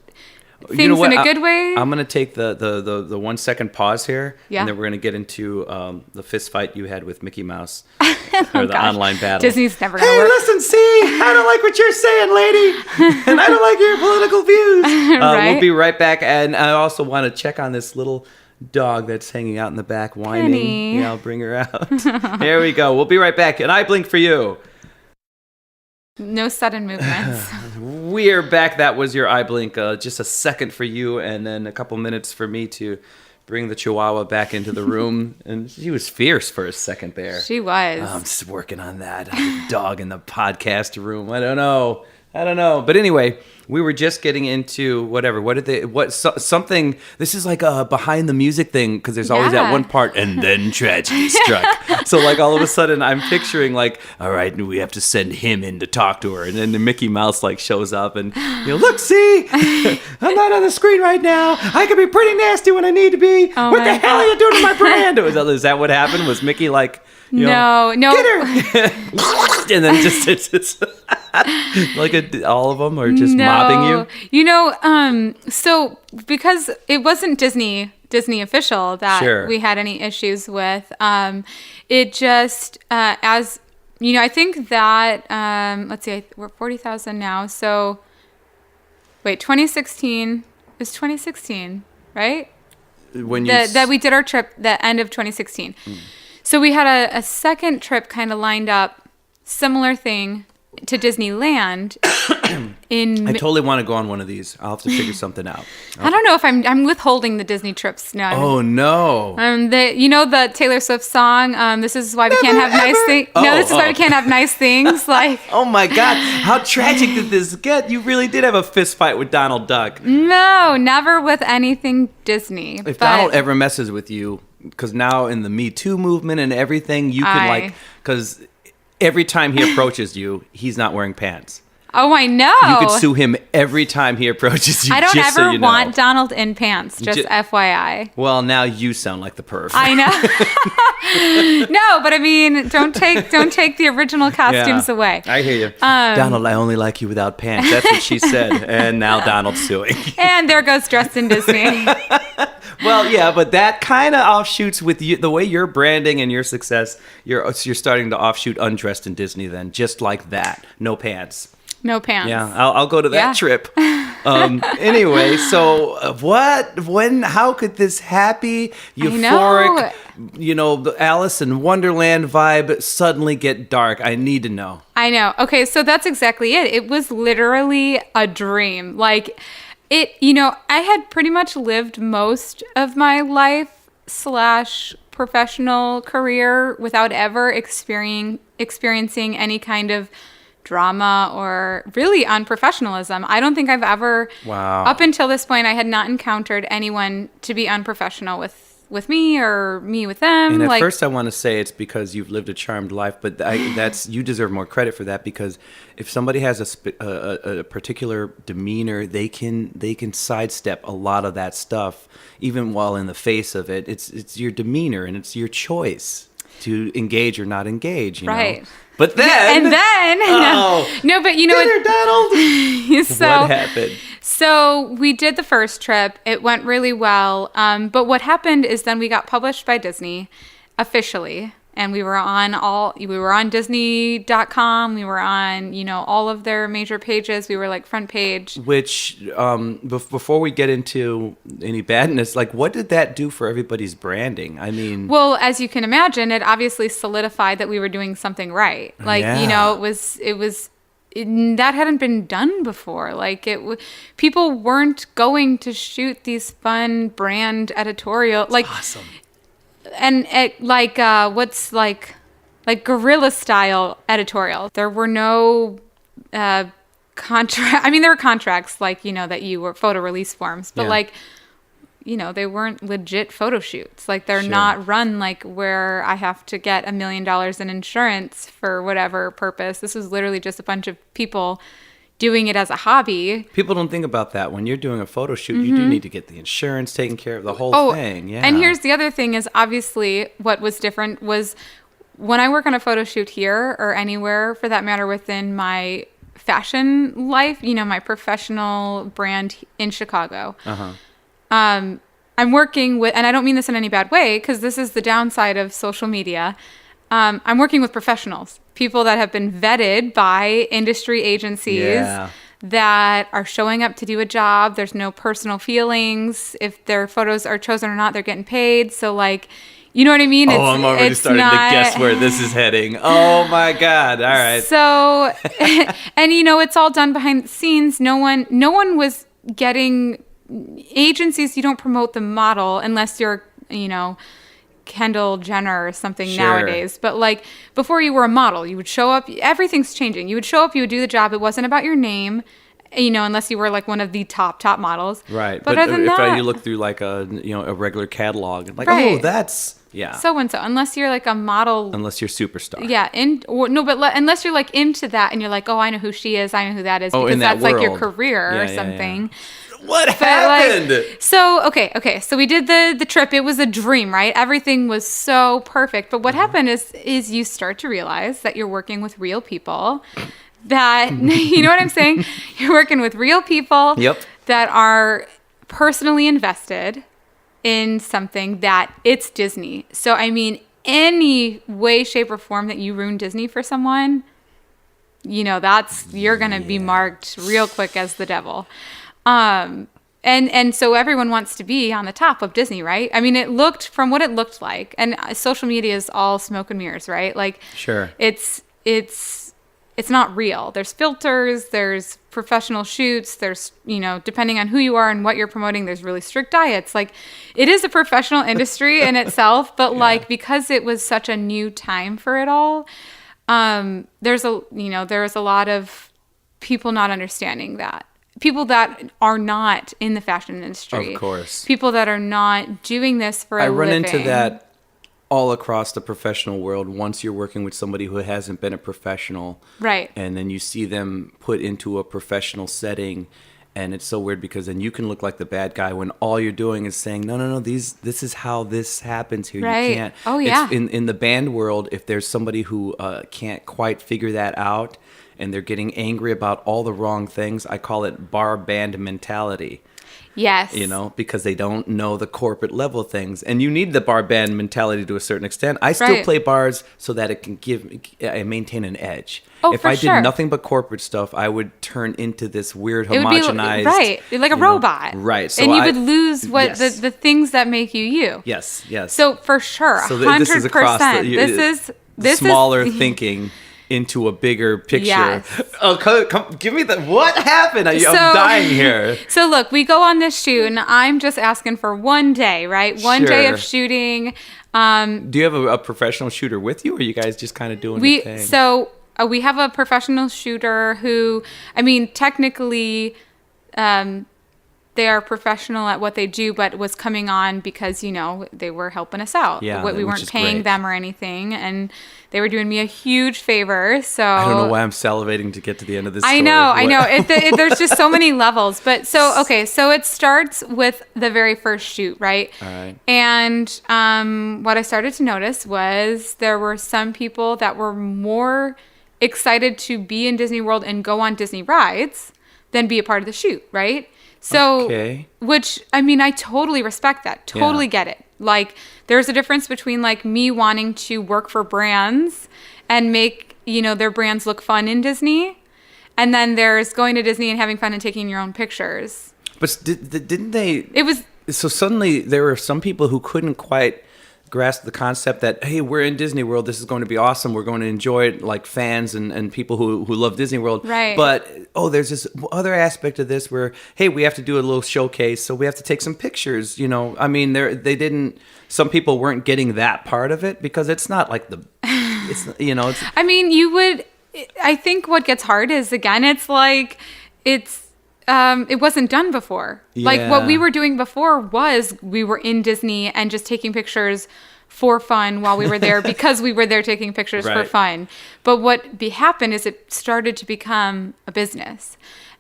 things You know what? in a good way. I'm gonna take the 1 second pause here, Yeah. and then we're gonna get into the fist fight you had with Mickey Mouse, or the Gosh. online battle. Disney's never gonna Hey, work. listen, see, I don't like what you're saying, lady, and I don't like your political views. Right? We'll be right back, and I also want to check on this little dog that's hanging out in the back whining. Penny. Yeah, I'll bring her out. Here we go. We'll be right back, and I blink for you. No sudden movements. We're back. That was your eye blink. Just a second for you, and then a couple minutes for me to bring the Chihuahua back into the room. And she was fierce for a second there. She was. I'm just working on that. Dog in the podcast room. I don't know. But anyway, we were just getting into whatever. Something. This is like a behind the music thing because there's always that Yeah. one part, and then tragedy struck. So like all of a sudden, I'm picturing like, all right, we have to send him in to talk to her, and then the Mickey Mouse like shows up, and look, see, I'm not on the screen right now. I can be pretty nasty when I need to be. Oh What the my hell are you doing to my brand? Is that what happened? Was Mickey like? No. Get her! And then just like all of them are just mobbing you. So because it wasn't Disney official that Sure. we had any issues with, it just as I think that let's see, we're 40,000 now. So wait, 2016 is 2016, right? When you That we did our trip the end of 2016. So we had a second trip kind of lined up, similar thing to Disneyland. I totally want to go on one of these. I'll have to figure something out. I don't know if I'm withholding the Disney trips now. Oh no! The Taylor Swift song. This is why we can't have nice things. No, this is why we can't have nice things. Like, Oh my God! How tragic did this get? You really did have a fist fight with Donald Duck. no, never with anything Disney. If But Donald ever messes with you, because now in the Me Too movement and everything, you can because every time he approaches you, he's not wearing pants. oh, I know. You could sue him every time he approaches you. I don't just ever so you know. want Donald in pants. Just FYI. Well, now you sound like the perv. I know. No, but I mean, don't take the original costumes Yeah, away. I hear you. Donald, I only like you without pants. That's what she said. And now Donald's suing. And there goes dressed in Disney. Well, yeah, but that kind of offshoots with you, the way you're branding and your success. You're starting to offshoot undressed in Disney then, just like that. No pants. No pants. Yeah, I'll go to that Yeah. trip. Anyway, so how could this happy, euphoric, the Alice in Wonderland vibe suddenly get dark? I need to know. I know. Okay, so that's exactly it. It was literally a dream. Like I had pretty much lived most of my life / professional career without ever experiencing any kind of drama or really unprofessionalism. I don't think I've ever, Wow. up until this point, I had not encountered anyone to be unprofessional with me or me with them. And at like, first, I want to say it's because you've lived a charmed life, but that's you deserve more credit for that, because if somebody has a particular demeanor, they can sidestep a lot of that stuff, even while in the face of it. It's your demeanor and it's your choice to engage or not engage. Right. Know? But then, no, but you know what? Donald. So, what happened? So we did the first trip. It went really well. But what happened is then we got published by Disney officially, and we were on Disney.com. We were on, all of their major pages. We were like front page. Which, before we get into any badness, like what did that do for everybody's branding? I mean, well, as you can imagine, it obviously solidified that we were doing something right. Like, yeah. That hadn't been done before. Like people weren't going to shoot these fun brand editorial. Like, awesome. And what's like guerrilla style editorial. There were no contract. I mean, there were contracts like, that you were photo release forms, but they weren't legit photo shoots. Like they're Sure. not run like where I have to get $1 million in insurance for whatever purpose. This was literally just a bunch of people doing it as a hobby. People don't think about that. When you're doing a photo shoot, you do need to get the insurance taken care of, the whole thing. Yeah. And here's the other thing is obviously what was different was when I work on a photo shoot here or anywhere for that matter within my fashion life, my professional brand in Chicago. Uh-huh. I'm working with, and I don't mean this in any bad way, because this is the downside of social media. I'm working with professionals, people that have been vetted by industry agencies that are showing up to do a job. There's no personal feelings. If their photos are chosen or not, they're getting paid. So you know what I mean? I'm already starting to guess where this is heading. Oh my God. All right. So, and it's all done behind the scenes. No one was getting agencies. You don't promote the model unless you're, Kendall Jenner or something nowadays. But before you were a model, you would show up. Everything's changing. You would show up, you would do the job. It wasn't about your name, unless you were one of the top models. Right. But other than that, you look through a regular catalog and right. oh, that's so-and-so. Unless you're a model. Unless you're superstar. Yeah. Unless you're into that and you're oh, I know who she is. I know who that is. Because in that that's world. your career or something. Yeah. What happened? Okay. So we did the trip. It was a dream, right? Everything was so perfect. But what happened is you start to realize that you're working with real people. That you know what I'm saying? You're working with real people. Yep. That are personally invested in something that it's Disney. So I mean, any way, shape, or form that you ruin Disney for someone, you're gonna be marked real quick as the devil. And so everyone wants to be on the top of Disney, right? I mean, from what it looked like, and social media is all smoke and mirrors, right? Sure. It's not real. There's filters, there's professional shoots, there's, depending on who you are and what you're promoting, there's really strict diets. It is a professional industry in itself, but because it was such a new time for it all, there's a lot of people not understanding that. People that are not in the fashion industry. Of course. People that are not doing this for a living. I run into that all across the professional world once you're working with somebody who hasn't been a professional. Right. And then you see them put into a professional setting, and it's so weird because then you can look like the bad guy when all you're doing is saying, no, this is how this happens here. Right. You can't. Oh, yeah. In the band world, if there's somebody who can't quite figure that out, and they're getting angry about all the wrong things, I call it bar band mentality. Yes. Because they don't know the corporate level things. And you need the bar band mentality to a certain extent. I still play bars so that it can maintain an edge. Oh, if for I sure. did nothing but corporate stuff, I would turn into this weird homogenized. Right. Like a robot. Right. So and you would lose the things that make you you. Yes. So for sure, 100%. This is across this smaller is thinking into a bigger picture. Yes. Oh, come, give me the. What happened? I'm dying here. So look, we go on this shoot, and I'm just asking for one day, right? One day of shooting. Do you have a professional shooter with you, or are you guys just kind of doing the thing? So we have a professional shooter who, I mean, technically, they they are professional at what they do, but was coming on because, they were helping us out. Yeah, We which weren't is paying great. them or anything. And they were doing me a huge favor. So I don't know why I'm salivating to get to the end of this story. I know. What- There's just so many levels. But so it starts with the very first shoot, right? All right. And what I started to notice was there were some people that were more excited to be in Disney World and go on Disney rides than be a part of the shoot, right? So, Okay. which, I mean, I totally respect that. Totally Yeah. get it. Like, there's a difference between, like, me wanting to work for brands and make, their brands look fun in Disney. And then there's going to Disney and having fun and taking your own pictures. But didn't they? It was, So suddenly there were some people who couldn't quite grasp the concept that, hey, we're in Disney World. This is going to be awesome. We're going to enjoy it, like fans and people who love Disney World. Right. But, there's this other aspect of this where, hey, we have to do a little showcase. So we have to take some pictures, I mean, some people weren't getting that part of it because it's not like it's. I mean, I think what gets hard is, again, it's like, it wasn't done before. Like, what we Yeah. were doing before was we were in Disney and just taking pictures for fun while we were there because we were there taking pictures for Right. fun. But what happened is it started to become a business.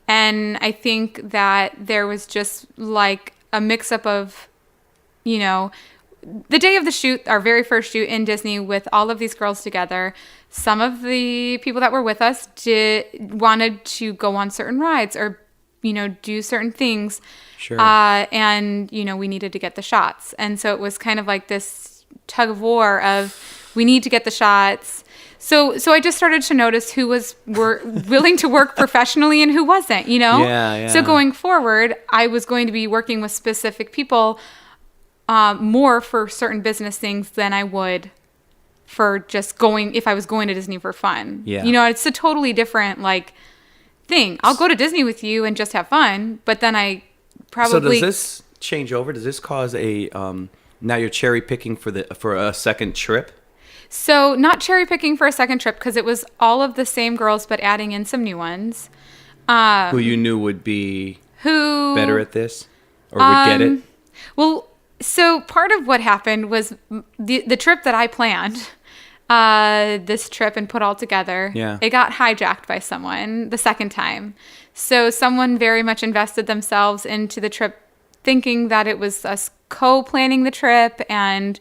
And I think that there was just like a mix-up of, the day of the shoot, our very first shoot in Disney with all of these girls together, some of the people that were with us wanted to go on certain rides or, do certain things. Sure. And, we needed to get the shots. And so it was kind of like this tug of war of we need to get the shots. So I just started to notice who were willing to work professionally and who wasn't, Yeah. So going forward, I was going to be working with specific people more for certain business things than I would for just if I was going to Disney for fun. Yeah. It's a totally different thing. I'll go to Disney with you and just have fun, but then I probably. So does this change over? Does this cause a now you're cherry picking for a second trip? So not cherry picking for a second trip because it was all of the same girls, but adding in some new ones. Who you knew would be Who better at this or would get it? Well, so part of what happened was the trip that I planned, this trip and put all together, Yeah. it got hijacked by someone the second time. So someone very much invested themselves into the trip thinking that it was us co-planning the trip and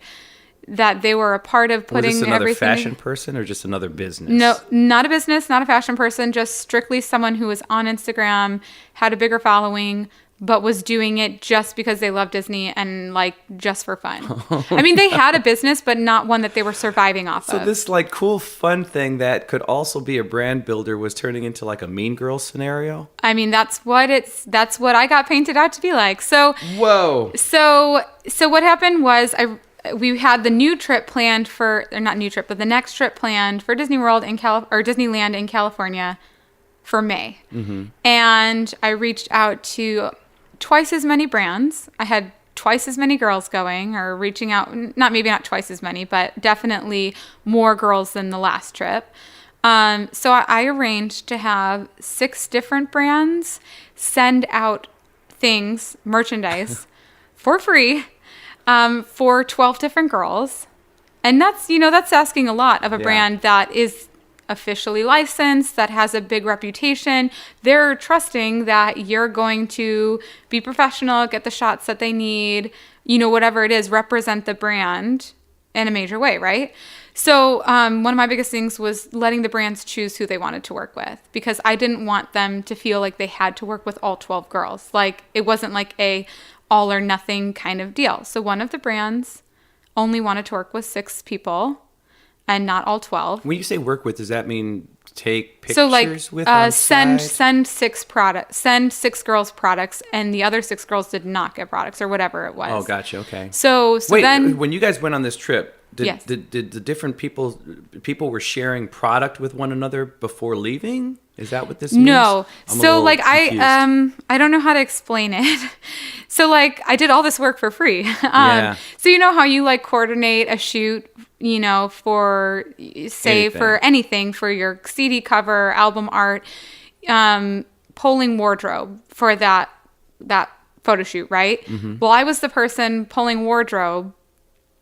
that they were a part of Was putting this another everything. fashion person or just another business? No, not a business, not a fashion person, just strictly someone who was on Instagram, had a bigger following, but was doing it just because they love Disney and just for fun. I mean, they had a business, but not one that they were surviving off So of. this cool fun thing that could also be a brand builder was turning into a Mean Girls scenario? I mean, that's what I got painted out to be like. So Whoa. So what happened was we had the new trip planned or not new trip, but the next trip planned for Disney World or Disneyland in California for May. Mm-hmm. And I reached out to twice as many brands. I had twice as many girls going or reaching out, maybe not twice as many, but definitely more girls than the last trip. So I arranged to have 6 different brands send out merchandise for free for 12 different girls. And that's asking a lot of a brand that is officially licensed, that has a big reputation. They're trusting that you're going to be professional, get the shots that they need, whatever it is, represent the brand in a major way, right? So one of my biggest things was letting the brands choose who they wanted to work with because I didn't want them to feel like they had to work with all 12 girls. It wasn't like a all or nothing kind of deal. So one of the brands only wanted to work with 6 people and not all 12. When you say work with, does that mean take pictures So with on send side? 6 girls products, and the other 6 girls did not get products or whatever it was. Oh, gotcha. Okay. So Wait, then when you guys went on this trip, Yes. did the different people were sharing product with one another before leaving? Is that what this means? no. I'm a So little confused. I don't know how to explain it. So I did all this work for free. Yeah. So how you coordinate a shoot, for for anything, for your CD cover, album art, polling wardrobe for photo shoot, right? Well, I was the person pulling wardrobe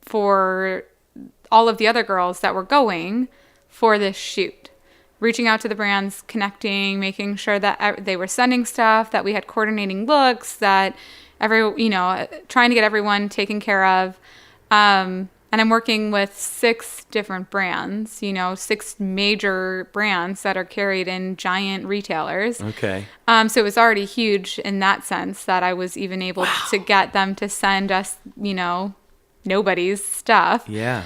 for all of the other girls that were going for this shoot, reaching out to the brands, connecting, making sure that they were sending stuff, that we had coordinating looks, that trying to get everyone taken care of. And I'm working with 6 different brands, 6 major brands that are carried in giant retailers. Okay. So it was already huge in that sense that I was even able to get them to send us, nobody's stuff. Yeah.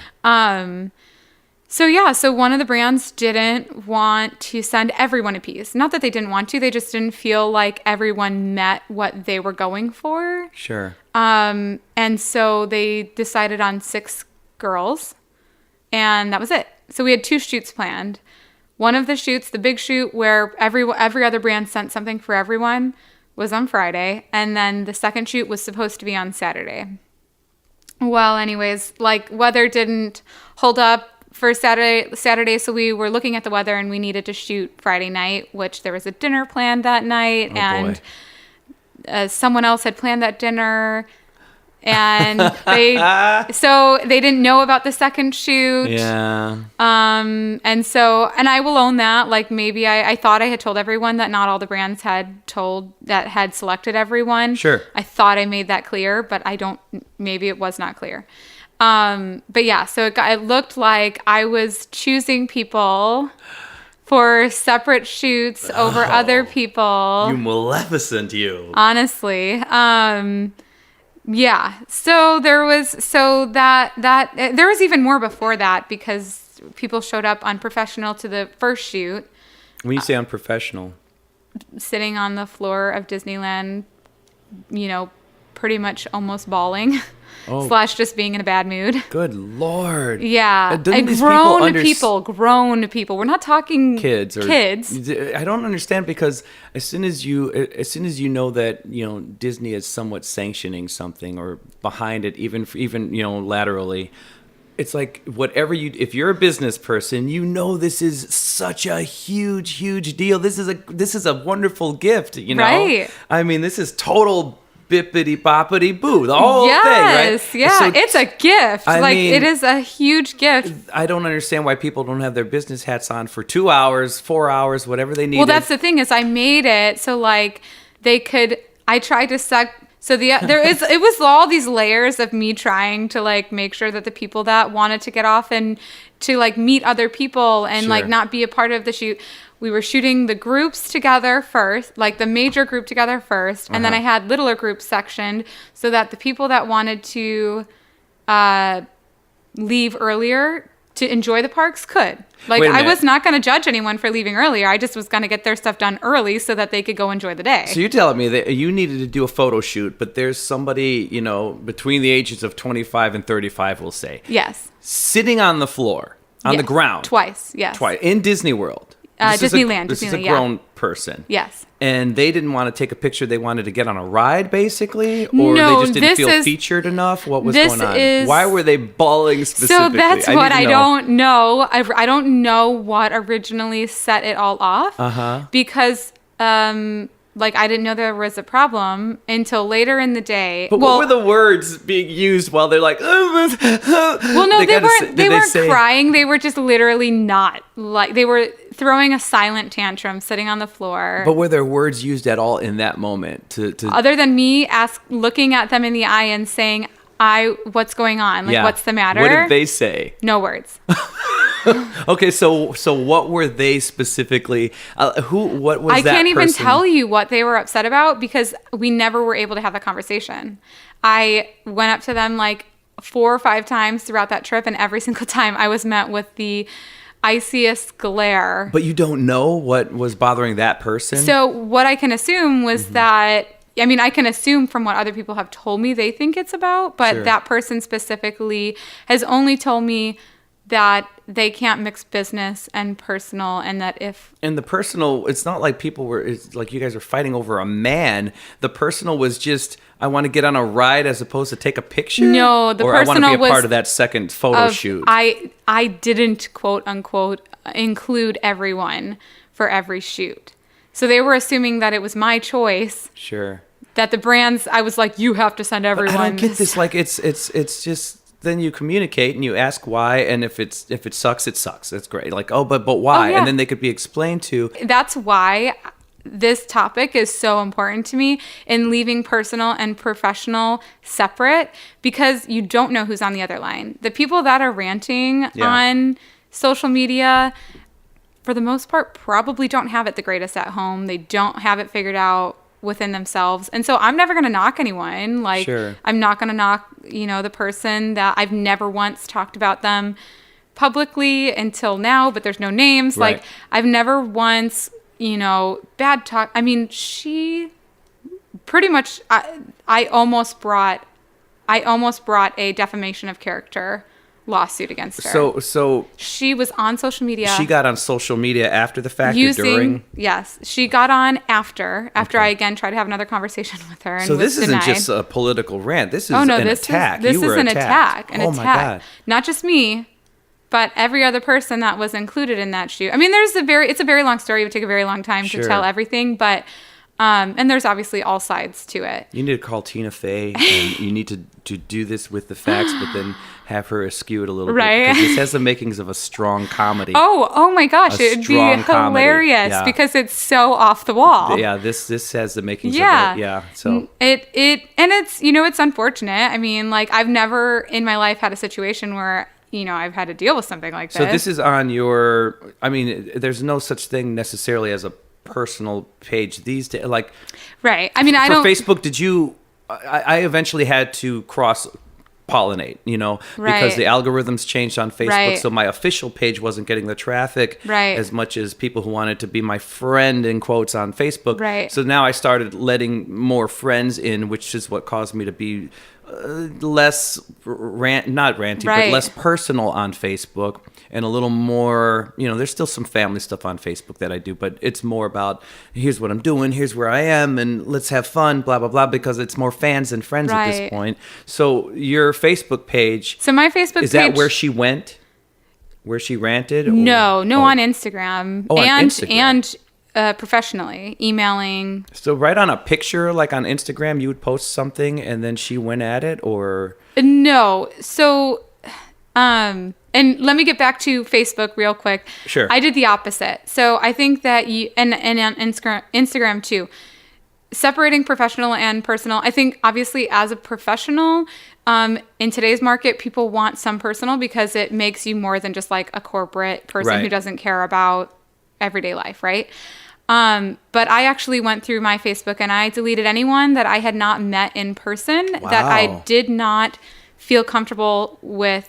So one of the brands didn't want to send everyone a piece. Not that they didn't want to, they just didn't feel like everyone met what they were going for. Sure. And so they decided on 6 girls, and that was it. So we had 2 shoots planned. One of the shoots, the big shoot where every other brand sent something for everyone, was on Friday, and then the second shoot was supposed to be on Saturday. Well, anyways, weather didn't hold up for Saturday, so we were looking at the weather and we needed to shoot Friday night, which there was a dinner planned that night, someone else had planned that dinner, and they didn't know about the second shoot. Yeah. And I will own that. Maybe I thought I had told everyone that not all the brands had selected everyone. Sure. I thought I made that clear, but maybe it was not clear. But yeah, so it looked like I was choosing people for separate shoots over other people. You Maleficent, you. Honestly. Yeah. So there was there was even more before that because people showed up unprofessional to the first shoot. When you say unprofessional, sitting on the floor of Disneyland, pretty much almost bawling. / just being in a bad mood. Good Lord. Yeah. Grown people. We're not talking kids. I don't understand, because as soon as you know that, Disney is somewhat sanctioning something or behind it, even laterally, it's like if you're a business person, this is such a huge, huge deal. This is a wonderful gift, Right. I mean, this is total bippity boppity boo, the whole thing, right? Yes, yeah, so, it's a gift. It is a huge gift. I don't understand why people don't have their business hats on for 2 hours, 4 hours, whatever they need. Well, that's the thing is I made it so they could. I tried to suck. So it was all these layers of me trying to make sure that the people that wanted to get off and to meet other people and Sure. not be a part of the shoot. We were shooting the groups together first, the major group together first, and then I had littler groups sectioned so that the people that wanted to leave earlier to enjoy the parks could. I was not going to judge anyone for leaving earlier. I just was going to get their stuff done early so that they could go enjoy the day. So you're telling me that you needed to do a photo shoot, but there's somebody, between the ages of 25 and 35, we'll say. Yes. Sitting on the floor, on the ground. Twice, yes. Twice. In Disney World. Disneyland. This is a grown person. Yes. And they didn't want to take a picture. They wanted to get on a ride, basically? Or they just didn't feel featured enough? What was going on? Why were they bawling specifically? So that's what I don't know. I don't know what originally set it all off. Because... I didn't know there was a problem until later in the day. But what were the words being used while they're like... Well, no, they weren't crying. They were just literally not. They were throwing a silent tantrum sitting on the floor. But were there words used at all in that moment? To Other than me looking at them in the eye and saying, what's going on? What's the matter? What did they say? No words. Okay, so what were they specifically? What was that person? I can't even tell you what they were upset about because we never were able to have that conversation. I went up to them 4 or 5 times throughout that trip, and every single time I was met with the iciest glare. But you don't know what was bothering that person? So what I can assume was that... I can assume from what other people have told me they think it's about, but Sure. That person specifically has only told me that they can't mix business and personal, and that And the personal, it's not like it's like you guys are fighting over a man. The personal was just, I want to get on a ride as opposed to take a picture? No, the or personal I want to be a was part of that second photo shoot. I didn't, quote unquote, include everyone for every shoot. So they were assuming that it was my choice. Sure. that the brands, I was like, you have to send everyone. I don't get this. Like, it's just, then you communicate and you ask why, and if it sucks, it sucks. That's great. Like, but why? Oh, yeah. And then they could be explained to. That's why this topic is so important to me in leaving personal and professional separate, because you don't know who's on the other line. The people that are ranting on social media, for the most part, probably don't have it the greatest at home. They don't have it figured out within themselves. And so I'm never going to knock anyone. Like, Sure. I'm not going to knock, the person that I've never once talked about them publicly until now, but there's no names. Right. Like, I've never once, bad talk. I mean, she pretty much, I almost brought a defamation of character lawsuit against her. So She was on social media. she got on social media after the fact or during? Yes, she got on after I again tried to have another conversation with her. And So this was isn't denied. just a political rant. This is this attack. This You is were an attacked. attack. Oh my God. Not just me, but every other person that was included in that shoot. I mean, it's a very long story. It would take a very long time Sure. to tell everything, but and there's obviously all sides to it. You need to call Tina Fey, and you need to do this with the facts, but then have her eschew it a little Right. bit. Because this has the makings of a strong comedy. Oh my gosh, A it would be strong comedy. hilarious Yeah. because it's so off the wall. Yeah, this has the makings Yeah. of it. Yeah. So It and it's unfortunate. I mean, like, I've never in my life had a situation where, I've had to deal with something like this. So this is on your. I mean, there's no such thing necessarily as a personal page these days. Like, right. I mean, I for don't Facebook, did you? I eventually had to cross pollinate, because Right. the algorithms changed on Facebook. Right. So my official page wasn't getting the traffic Right. as much as people who wanted to be my friend in quotes on Facebook. Right. So now I started letting more friends in, which is what caused me to be less not ranty, but Right. less personal on Facebook, and a little more, there's still some family stuff on Facebook that I do, but it's more about, here's what I'm doing, here's where I am, and let's have fun, blah, blah, blah, because it's more fans than friends at this Right. point. So your Facebook page, So my Facebook is page, that where she went? Where she ranted? Or- No, Oh. on Instagram. Oh, on and Instagram. professionally, emailing. So right on a picture, like on Instagram, you would post something and then she went at it, or? No. So and let me get back to Facebook real quick. Sure. I did the opposite. So I think that and on Instagram too, separating professional and personal. I think obviously as a professional, in today's market, people want some personal because it makes you more than just like a corporate person Right. who doesn't care about everyday life, right? But I actually went through my Facebook and I deleted anyone that I had not met in person that I Wow. did not feel comfortable with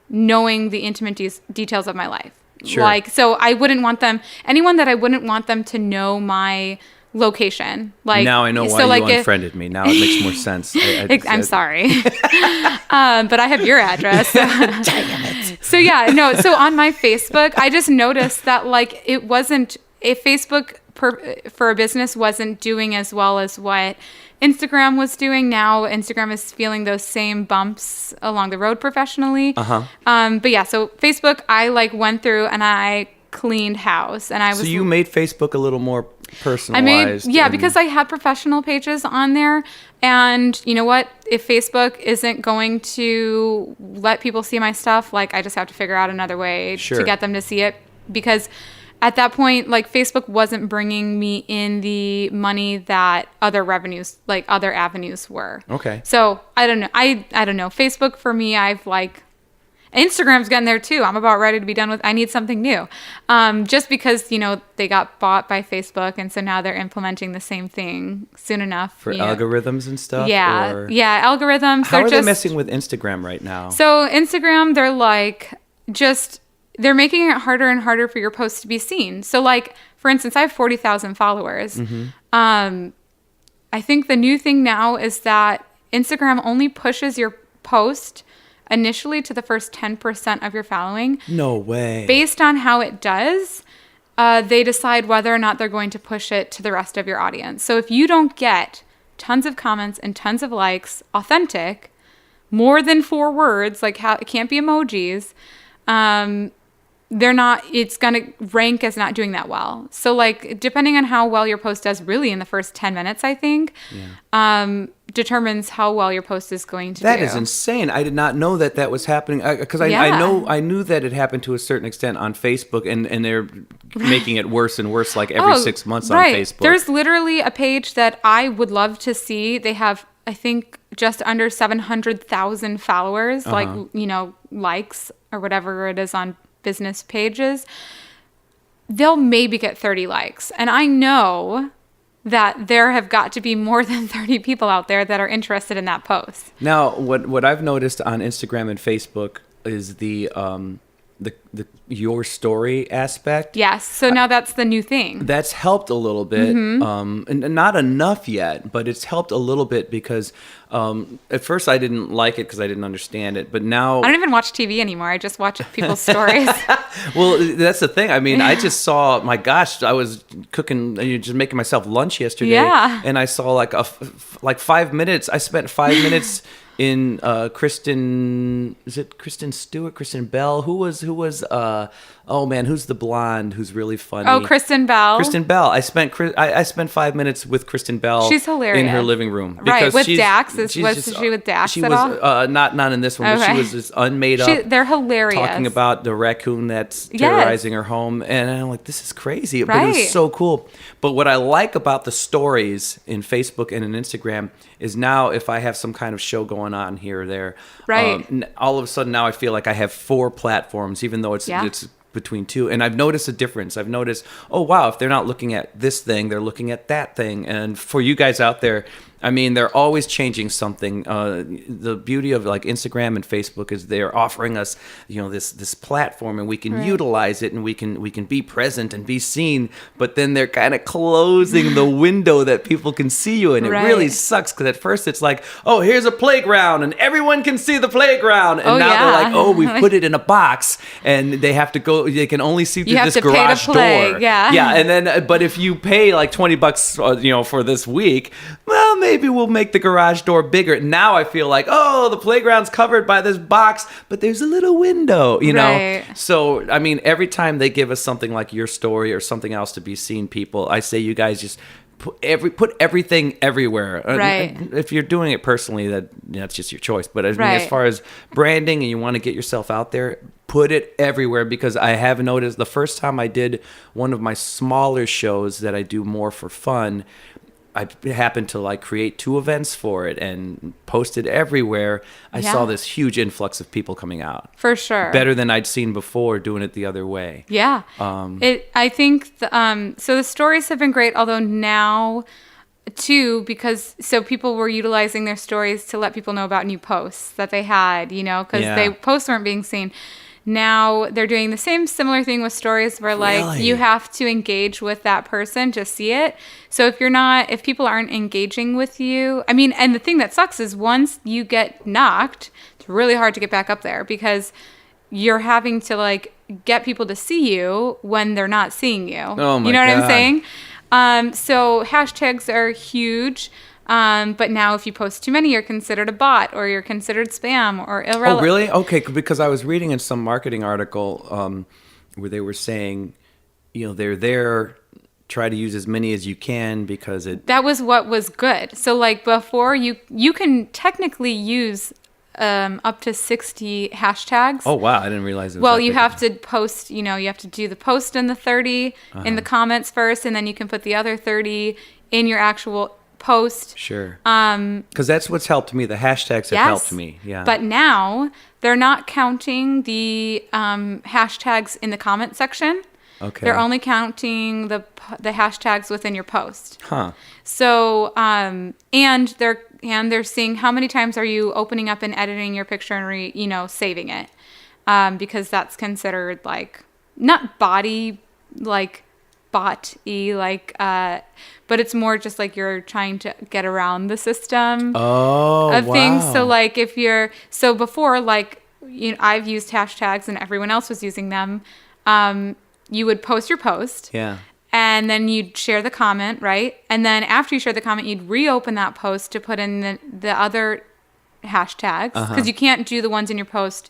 knowing the intimate details of my life. Sure. Like, so I wouldn't want anyone that I wouldn't want them to know my location. Like, Now I know why so like you if- unfriended me. Now it makes more sense. I'm sorry. But I have your address. So yeah, no. So on my Facebook, I just noticed that like it wasn't, if Facebook for a business wasn't doing as well as what Instagram was doing. Now Instagram is feeling those same bumps along the road professionally. But yeah, so Facebook, I like went through and I cleaned house, and I was. So you made Facebook a little more I personalized. made, yeah, and- because I had professional pages on there. And you know what? If Facebook isn't going to let people see my stuff, like I just have to figure out another way Sure. to get them to see it. Because at that point, like Facebook wasn't bringing me in the money that other revenues, like other avenues were. Okay. So I don't know. I don't know. Facebook for me, I've like, Instagram's getting there too. I'm about ready to be done with. I need something new, just because they got bought by Facebook, and so now they're implementing the same thing soon enough for algorithms and stuff. Yeah, or- yeah, algorithms. How they're are just they messing with Instagram right now? So Instagram, they're like they're making it harder and harder for your posts to be seen. So like for instance, I have 40,000 followers. I think the new thing now is that Instagram only pushes your post initially to the first 10% of your following. No way. Based on how it does, they decide whether or not they're going to push it to the rest of your audience. So if you don't get tons of comments and tons of likes, authentic, more than 4 words, like how it can't be emojis, it's going to rank as not doing that well. So like depending on how well your post does really in the first 10 minutes, I think, determines how well your post is going to do. That is insane. I did not know that was happening, because I knew that it happened to a certain extent on Facebook, and they're making it worse and worse like every 6 months on Facebook. There's literally a page that I would love to see. They have, I think, just under 700,000 followers, like, likes or whatever it is on business pages. They'll maybe get 30 likes. And I know that there have got to be more than 30 people out there that are interested in that post. Now, what I've noticed on Instagram and Facebook is the your story aspect. Yes. So now that's the new thing. That's helped a little bit, and not enough yet, but it's helped a little bit because at first I didn't like it because I didn't understand it, but now I don't even watch TV anymore. I just watch people's stories. Well, that's the thing. I mean, I just saw, my gosh, I was cooking, just making myself lunch yesterday, and I saw like 5 minutes. I spent 5 minutes in Kristen Stewart, Kristen Bell, who's the blonde who's really funny? Oh, Kristen Bell. Kristen Bell. I spent 5 minutes with Kristen Bell. She's hilarious. In her living room. Right, with Dax. Was she with Dax at all? Not in this one, but she was just unmade up. They're hilarious. Talking about the raccoon that's terrorizing her home. And I'm like, this is crazy. But it was so cool. But what I like about the stories in Facebook and in Instagram is now if I have some kind of show going on here or there, all of a sudden now I feel like I have 4 platforms, even though it's between 2. And I've noticed a difference. I've noticed, oh, wow, if they're not looking at this thing, they're looking at that thing. And for you guys out there, I mean, they're always changing something. The beauty of like Instagram and Facebook is they're offering us, this platform, and we can utilize it, and we can be present and be seen. But then they're kind of closing the window that people can see you, and it really sucks because at first it's like, oh, here's a playground, and everyone can see the playground, and now they're like, oh, we put it in a box, and they have to go. They can only see through this garage door. And then, but if you pay like $20, for this week, well, maybe we'll make the garage door bigger. Now I feel like, oh, the playground's covered by this box, but there's a little window, know? So, I mean, every time they give us something like your story or something else to be seen, people, I say you guys just put everything everywhere. If you're doing it personally, that's just your choice. But I mean, as far as branding and you want to get yourself out there, put it everywhere, because I have noticed the first time I did one of my smaller shows that I do more for fun, I happened to like create 2 events for it and post it everywhere. I saw this huge influx of people coming out. For sure. Better than I'd seen before doing it the other way. Yeah. I think, so the stories have been great, although now too, because people were utilizing their stories to let people know about new posts that they had, because posts weren't being seen. Now they're doing the similar thing with stories where you have to engage with that person to see it. So if people aren't engaging with you, I mean, and the thing that sucks is once you get knocked, it's really hard to get back up there because you're having to get people to see you when they're not seeing you. Oh my God. You know what I'm saying? So hashtags are huge. But now if you post too many, you're considered a bot or you're considered spam or irrelevant. Oh, really? Okay, because I was reading in some marketing article where they were saying, they're there, try to use as many as you can because that was what was good. So before you can technically use up to 60 hashtags. Oh, wow. I didn't realize it was you have to post, you have to do the post in the 30 in the comments first, and then you can put the other 30 in your actual post. Sure. Because that's what's helped me. The hashtags have helped me. Yeah. But now they're not counting the hashtags in the comment section. Okay. They're only counting the hashtags within your post. Huh. So and they're seeing how many times are you opening up and editing your picture and saving it, because that's considered not bot-y but it's more just you're trying to get around the system of things. So before I've used hashtags and everyone else was using them. You would post your post, and then you'd share the comment, right? And then after you share the comment, you'd reopen that post to put in the other hashtags, because you can't do the ones in your post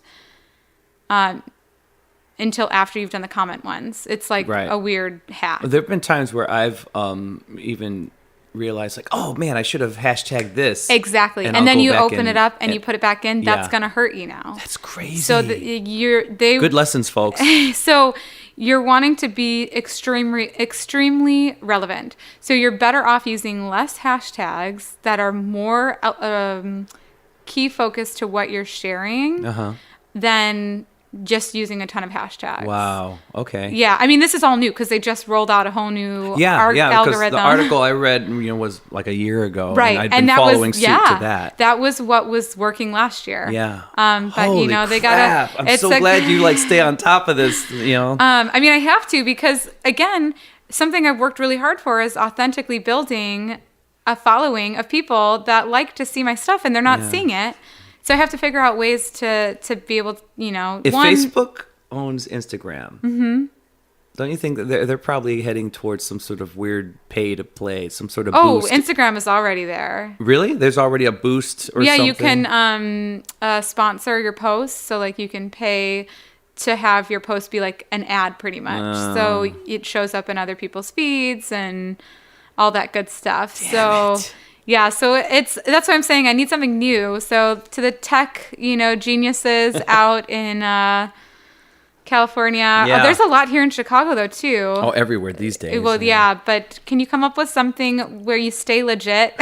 until after you've done the comment ones. It's like Right. a weird hack. There have been times where I've even realized like, oh man, I should have hashtagged this. Exactly. And I'll then go you back open it up and you put it back in. That's Yeah. going to hurt you now. That's crazy. So they Good lessons, folks. So you're wanting to be extremely relevant. So you're better off using less hashtags that are more key focused to what you're sharing than just using a ton of hashtags. Wow. Okay. Yeah, I mean, this is all new because they just rolled out a whole new Yeah, because algorithm. the article I read, was like a year ago. Right, And I'd been following suit to that. That was what was working last year. Yeah. But Holy they crap. gotta. I'm so glad you stay on top of this. I mean, I have to because again, something I've worked really hard for is authentically building a following of people that like to see my stuff and they're not seeing it. So I have to figure out ways to be able to, If Facebook owns Instagram, don't you think that they're probably heading towards some sort of weird pay to play, some sort of boost? Instagram is already there. Really? There's already a boost or Yeah, something? you can sponsor your posts. So like you can pay to have your post be like an ad pretty much. So it shows up in other people's feeds and all that good stuff. Damn it. Yeah, so that's what I'm saying. I need something new. So to the tech, geniuses out in California. Yeah. Oh, there's a lot here in Chicago though too. Oh, everywhere these days. Well, yeah, but can you come up with something where you stay legit?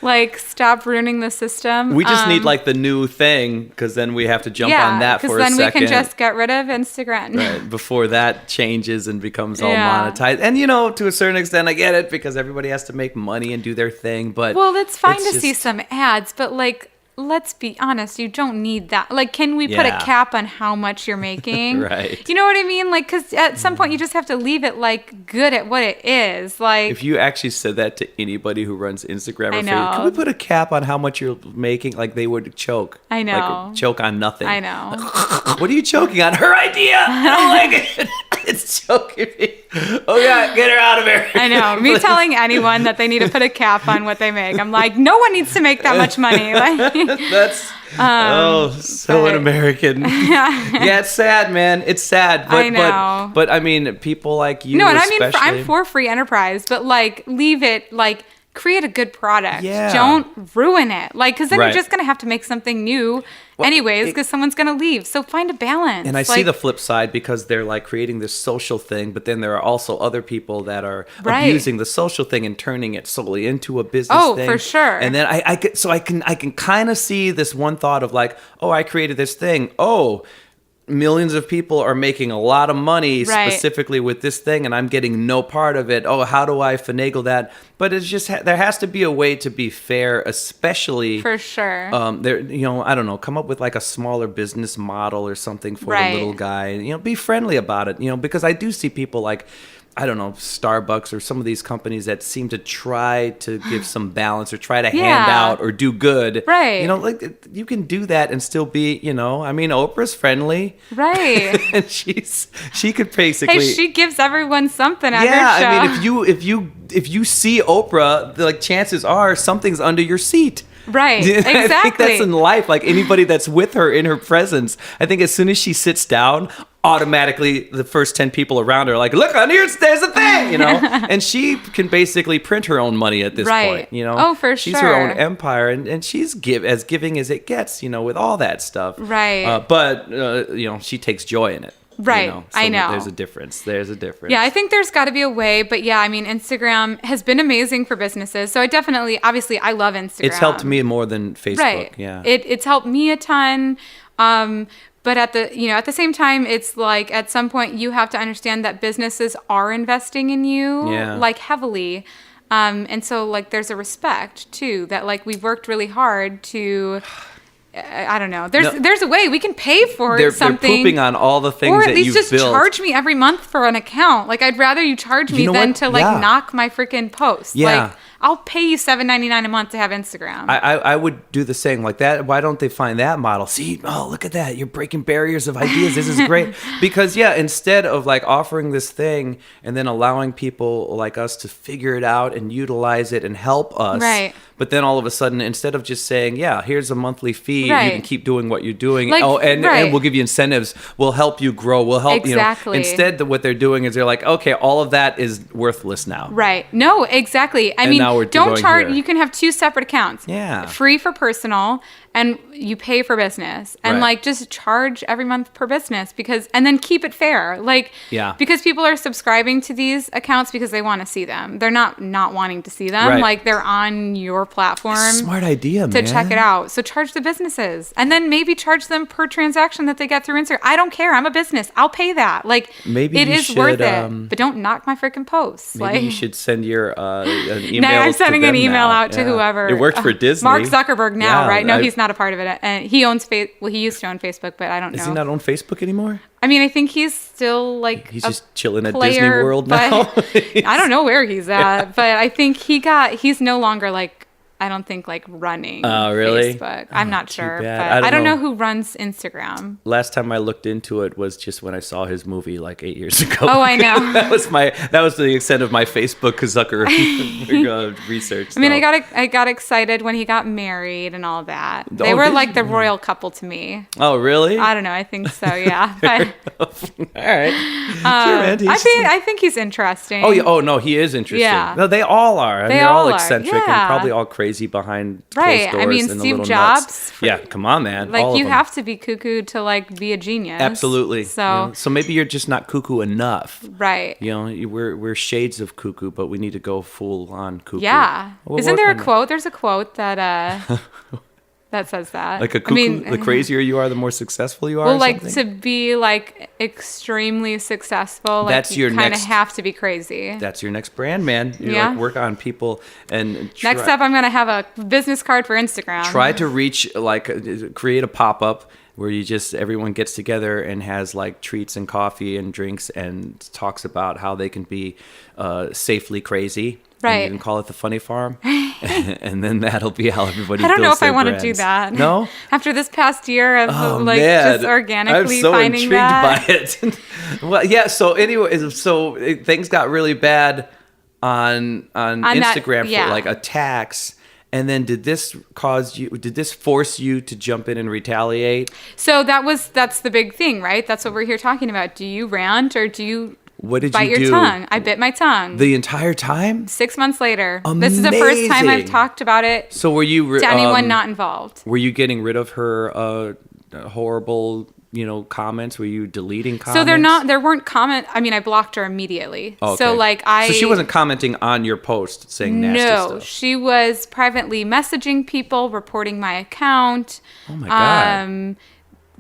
Like stop ruining the system. We just need like the new thing because then we have to jump on that for a second. because then we can just get rid of Instagram. Right, before that changes and becomes all Yeah. monetized. And, to a certain extent, I get it because everybody has to make money and do their thing. But Well, it's fine it's to see just- some ads, but like, let's be honest, you don't need that. Like, can we put a Yeah. cap on how much you're making? Right. You know what I mean? Like, because at some point you just have to leave it like good at what it is. Like, If you actually said that to anybody who runs Instagram or I Facebook, know. can we put a cap on how much you're making? Like they would choke. I know. Like choke on nothing. I know. What are you choking on? Her idea. I don't like it. It's choking me. Oh yeah, get her out of here. I know. Me telling anyone that they need to put a cap on what they make, I'm like, no one needs to make that much money. Like, That's so but- un-American. Yeah, it's sad, man. It's sad. But, I know. But I mean, people like you. no, and I mean, especially, I'm for free enterprise, but like, leave it like. Create a good product. Yeah. Don't ruin it. Like, because then Right. you're just going to have to make something new anyways, because someone's going to leave. So find a balance. And I see Like, the flip side because they're like creating this social thing, but then there are also other people that are Right. abusing the social thing and turning it solely into a business Oh, thing. for sure. And then I can kind of see this one thought of like, oh, I created this thing. Oh, millions of people are making a lot of money Right. specifically with this thing and I'm getting no part of it. Oh, how do I finagle that? But it's just there has to be a way to be fair, especially For sure. there, I don't know, come up with like a smaller business model or something for Right. the little guy. Be friendly about it. Because I do see people like, I don't know, Starbucks or some of these companies that seem to try to give some balance or try to hand Yeah. out or do good. Right. Like you can do that and still be, I mean, Oprah's friendly. Right. And she could basically. Hey, she gives everyone something at yeah, her show. I mean, if you see Oprah, like chances are something's under your seat. Right, I think that's exactly. in life. Like anybody that's with her in her presence, I think as soon as she sits down, automatically the first 10 people around her are like, look, there's a thing, and she can basically print her own money at this Right. point, Oh, for she's her own sure. empire and she's as giving as it gets, with all that stuff. Right. But she takes joy in it. Right. So I know. There's a difference. Yeah, I think there's got to be a way, but yeah, I mean, Instagram has been amazing for businesses. So obviously, I love Instagram. It's helped me more than Facebook. Right. Yeah. It's helped me a ton. But at the same time, it's like at some point you have to understand that businesses are investing in you, Yeah. like heavily. And so like there's a respect too that like we've worked really hard to. I don't know. There's a way we can pay for they're something. pooping on all the things or that at least you've just built. charge me every month for an account. Like I'd rather you charge me know than what? to like Yeah. knock my freaking post. Yeah. Like I'll pay you $7.99 a month to have Instagram. I would do the same like that. Why don't they find that model? See, oh, look at that. You're breaking barriers of ideas. This is great. Because, yeah, instead of like offering this thing and then allowing people like us to figure it out and utilize it and help us Right. But then all of a sudden, instead of just saying, yeah, here's a monthly fee, you Right. can keep doing what you're doing. Like, And right. we'll give you incentives. We'll help you grow. We'll help Exactly. Instead, what they're doing is they're like, okay, all of that is worthless now. Right. No, exactly. I And mean, now we're don't going charge. here. You can have two separate accounts. Yeah. Free for personal, and you pay for business. And Right. like, just charge every month per business and then keep it fair. Like, Yeah. because people are subscribing to these accounts because they want to see them. They're not wanting to see them. Right. Like, they're on your platform. Smart idea, To man. check it out. So charge the businesses, and then maybe charge them per transaction that they get through Instagram. I don't care. I'm a business. I'll pay that. Like, Maybe it you is worth should, it. But don't knock my freaking posts. Maybe like, you should send your an email. now I'm to sending an them email now. out to Yeah. whoever. It worked for Disney. Mark Zuckerberg now, Yeah, right? No, I- he's not a part of it. And he owns he used to own Facebook, but I don't know. Is he not on Facebook anymore? I mean, I think he's still like He's a just chilling at player, Disney World but now. I don't know where he's at, but I think he's no longer like, I don't think like running really? Facebook. I'm not too sure, bad. but I don't know know. who runs Instagram. Last time I looked into it was just when I saw his movie like 8 years ago. Oh, I know. that was the extent of my Facebook Zucker research. I mean, so. I got excited when he got married and all that. They Oh, were did like you? the royal couple to me. Oh, really? I don't know. I think so. Yeah. But, All right. Sure, man. I think he's interesting. Oh, yeah. Oh, no, he is interesting. Yeah. No, they all are. They They're all all are, eccentric and yeah. probably all crazy behind Right. closed doors I mean, and a Steve little Jobs, nuts. Yeah, come on, man. Like, all you of them. have to be cuckoo to like be a genius. Absolutely. So, You know, so maybe you're just not cuckoo enough. right. You know, we're shades of cuckoo, but we need to go full on cuckoo. Yeah. We'll Isn't work there a on that. quote? There's a quote that that says that. Like a cuckoo, I mean, the crazier you are, the more successful you are. well, or like something? to be like extremely successful, like That's you your kind of next- have to be crazy. That's your next brand, man. You Yeah. like work on people and Next up, I'm gonna have a business card for Instagram. try to reach create a pop-up where you just everyone gets together and has like treats and coffee and drinks and talks about how they can be safely crazy. And Right. you can call it the Funny Farm, and then that'll be how everybody. I don't know builds if I their want to do brands. that. No. After this past year of Oh, like man. just organically I'm so finding intrigued that. by it. Well, yeah. So anyway, things got really bad on that- Instagram yeah. for like attacks. And then did this force you to jump in and retaliate? So that's the big thing, right? That's what we're here talking about. Do you rant or do you What did bite you your do? tongue? I bit my tongue. The entire time? 6 months later. This is the first time I've Amazing. talked about it So were you to anyone not involved. Were you getting rid of her horrible, comments? Were you deleting comments? So there weren't I mean, I blocked her immediately. Oh, So okay. like So she wasn't commenting on your post saying nasty No, stuff. she was privately messaging people, reporting my account. Oh my God.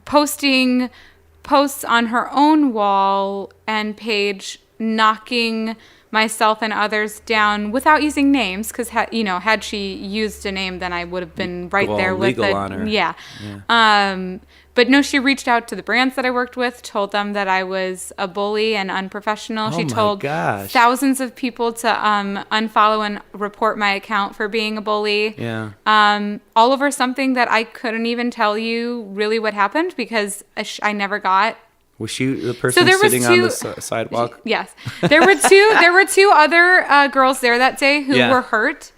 Posting posts on her own wall and page, knocking myself and others down without using names, because had she used a name, then I would have been right Well, there with legal it. on her. Yeah. But no, she reached out to the brands that I worked with, told them that I was a bully and unprofessional. Oh She my told gosh. thousands of people to unfollow and report my account for being a bully. Yeah. All over something that I couldn't even tell you really what happened, because I never got. Was she the person there was sitting on two- the sidewalk? Yes, there were two other girls there that day who Yeah. were hurt,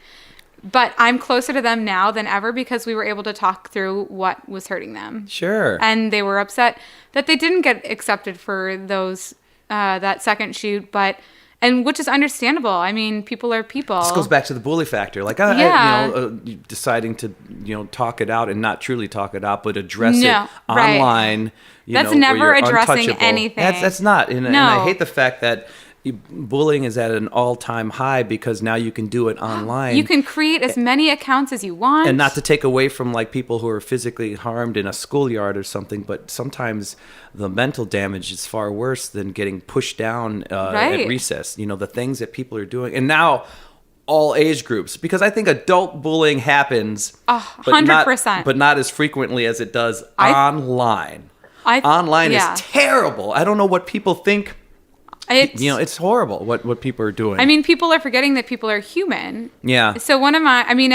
but I'm closer to them now than ever because we were able to talk through what was hurting them. Sure. And they were upset that they didn't get accepted for those that second shoot, and which is understandable. I mean, people are people. This goes back to the bully factor, like Yeah. deciding to talk it out and not truly talk it out, but address No, it right. online. That's where never you're addressing untouchable. anything. That's not, and I No. hate the fact that bullying is at an all-time high because now you can do it online. You can create as many accounts as you want. And not to take away from like people who are physically harmed in a schoolyard or something, but sometimes the mental damage is far worse than getting pushed down Right. at recess. The things that people are doing, and now all age groups, because I think adult bullying happens, 100%. but not as frequently as it does I- online. Online is terrible. I don't know what people think. It's horrible what people are doing. I mean, people are forgetting that people are human. Yeah. So and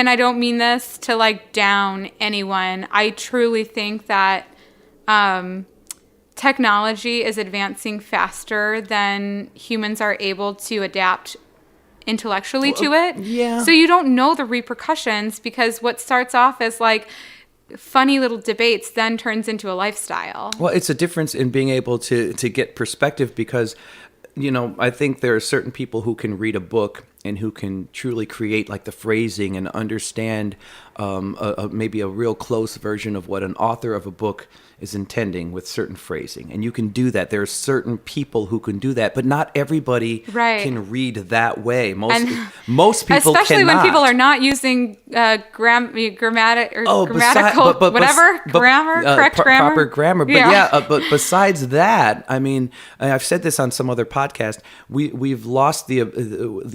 I don't mean this to like down anyone. I truly think that technology is advancing faster than humans are able to adapt intellectually to it. yeah. So you don't know the repercussions, because what starts off as like funny little debates then turns into a lifestyle. Well, it's a difference in being able to get perspective, because, I think there are certain people who can read a book and who can truly create like the phrasing and understand maybe a real close version of what an author of a book is intending with certain phrasing. And you can do that. There are certain people who can do that, but not everybody can read that way. Most people especially cannot. when people are not using grammatical grammar, correct grammar. Proper grammar. But but besides that, I mean, I've said this on some other podcast, we've lost the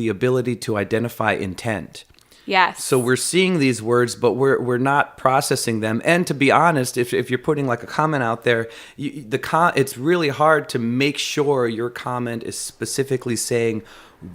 ability to identify intent. Yes. So we're seeing these words, but we're not processing them. And to be honest, if you're putting like a comment out there, it's really hard to make sure your comment is specifically saying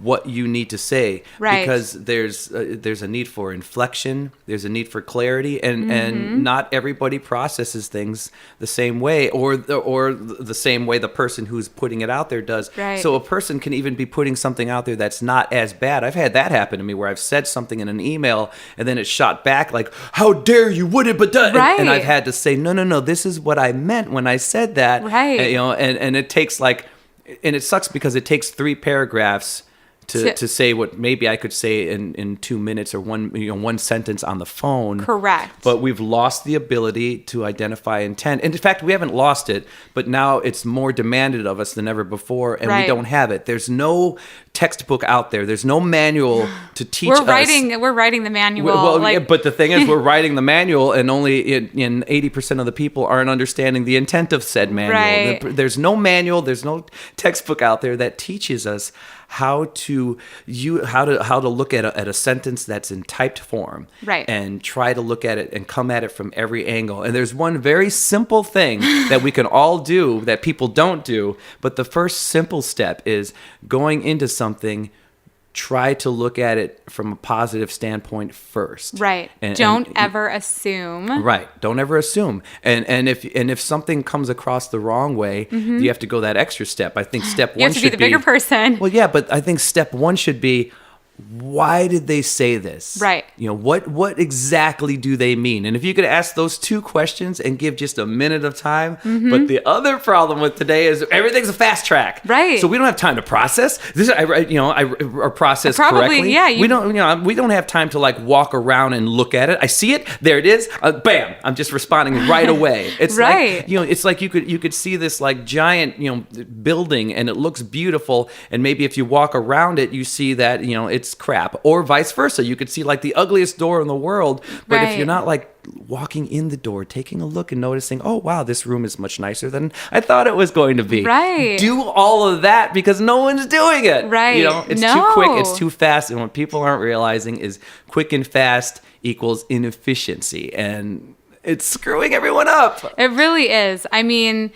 what you need to say, right? Because there's a need for inflection, there's a need for clarity, and not everybody processes things the same way, or the same way the person who's putting it out there does. Right. So a person can even be putting something out there that's not as bad. I've had that happen to me where I've said something in an email and then it's shot back like, "How dare you? Would it?" But right. and I've had to say, no, this is what I meant when I said that. Right. And it takes and it sucks because it takes 3 paragraphs to say what maybe I could say in 2 minutes or one sentence on the phone. Correct. But we've lost the ability to identify intent. And in fact, we haven't lost it, but now it's more demanded of us than ever before, and we don't have it. There's no textbook out there. There's no manual to teach us. We're writing the manual. But the thing is, we're writing the manual, and only in 80% of the people aren't understanding the intent of said manual. Right. There's no manual. There's no textbook out there that teaches us how to look at a sentence that's in typed form, right, and try to look at it and come at it from every angle. And there's one very simple thing that we can all do that people don't do, but the first simple step is going into something. Try to look at it from a positive standpoint first. Right. Don't ever assume. Right. Don't ever assume. And if something comes across the wrong way, you have to go that extra step. I think step one should be... You have to be the bigger person. Well, yeah, but I think step one should be, why did they say this? Right. What exactly do they mean? And if you could ask those 2 questions and give just a minute of time. But the other problem with today is everything's a fast track. Right. So we don't have time to process this. Or process correctly. Yeah. We don't have time to like walk around and look at it. I see it. There it is. Bam. I'm just responding right away. It's right. like, it's like you could see this like giant, building, and it looks beautiful. And maybe if you walk around it, you see that, it's crap, or vice versa. You could see like the ugliest door in the world, but if you're not like walking in the door, taking a look and noticing, oh wow, this room is much nicer than I thought it was going to be. Right. Do all of that because no one's doing it. Right. It's too quick, it's too fast, and what people aren't realizing is quick and fast equals inefficiency, and it's screwing everyone up. It really is. I mean,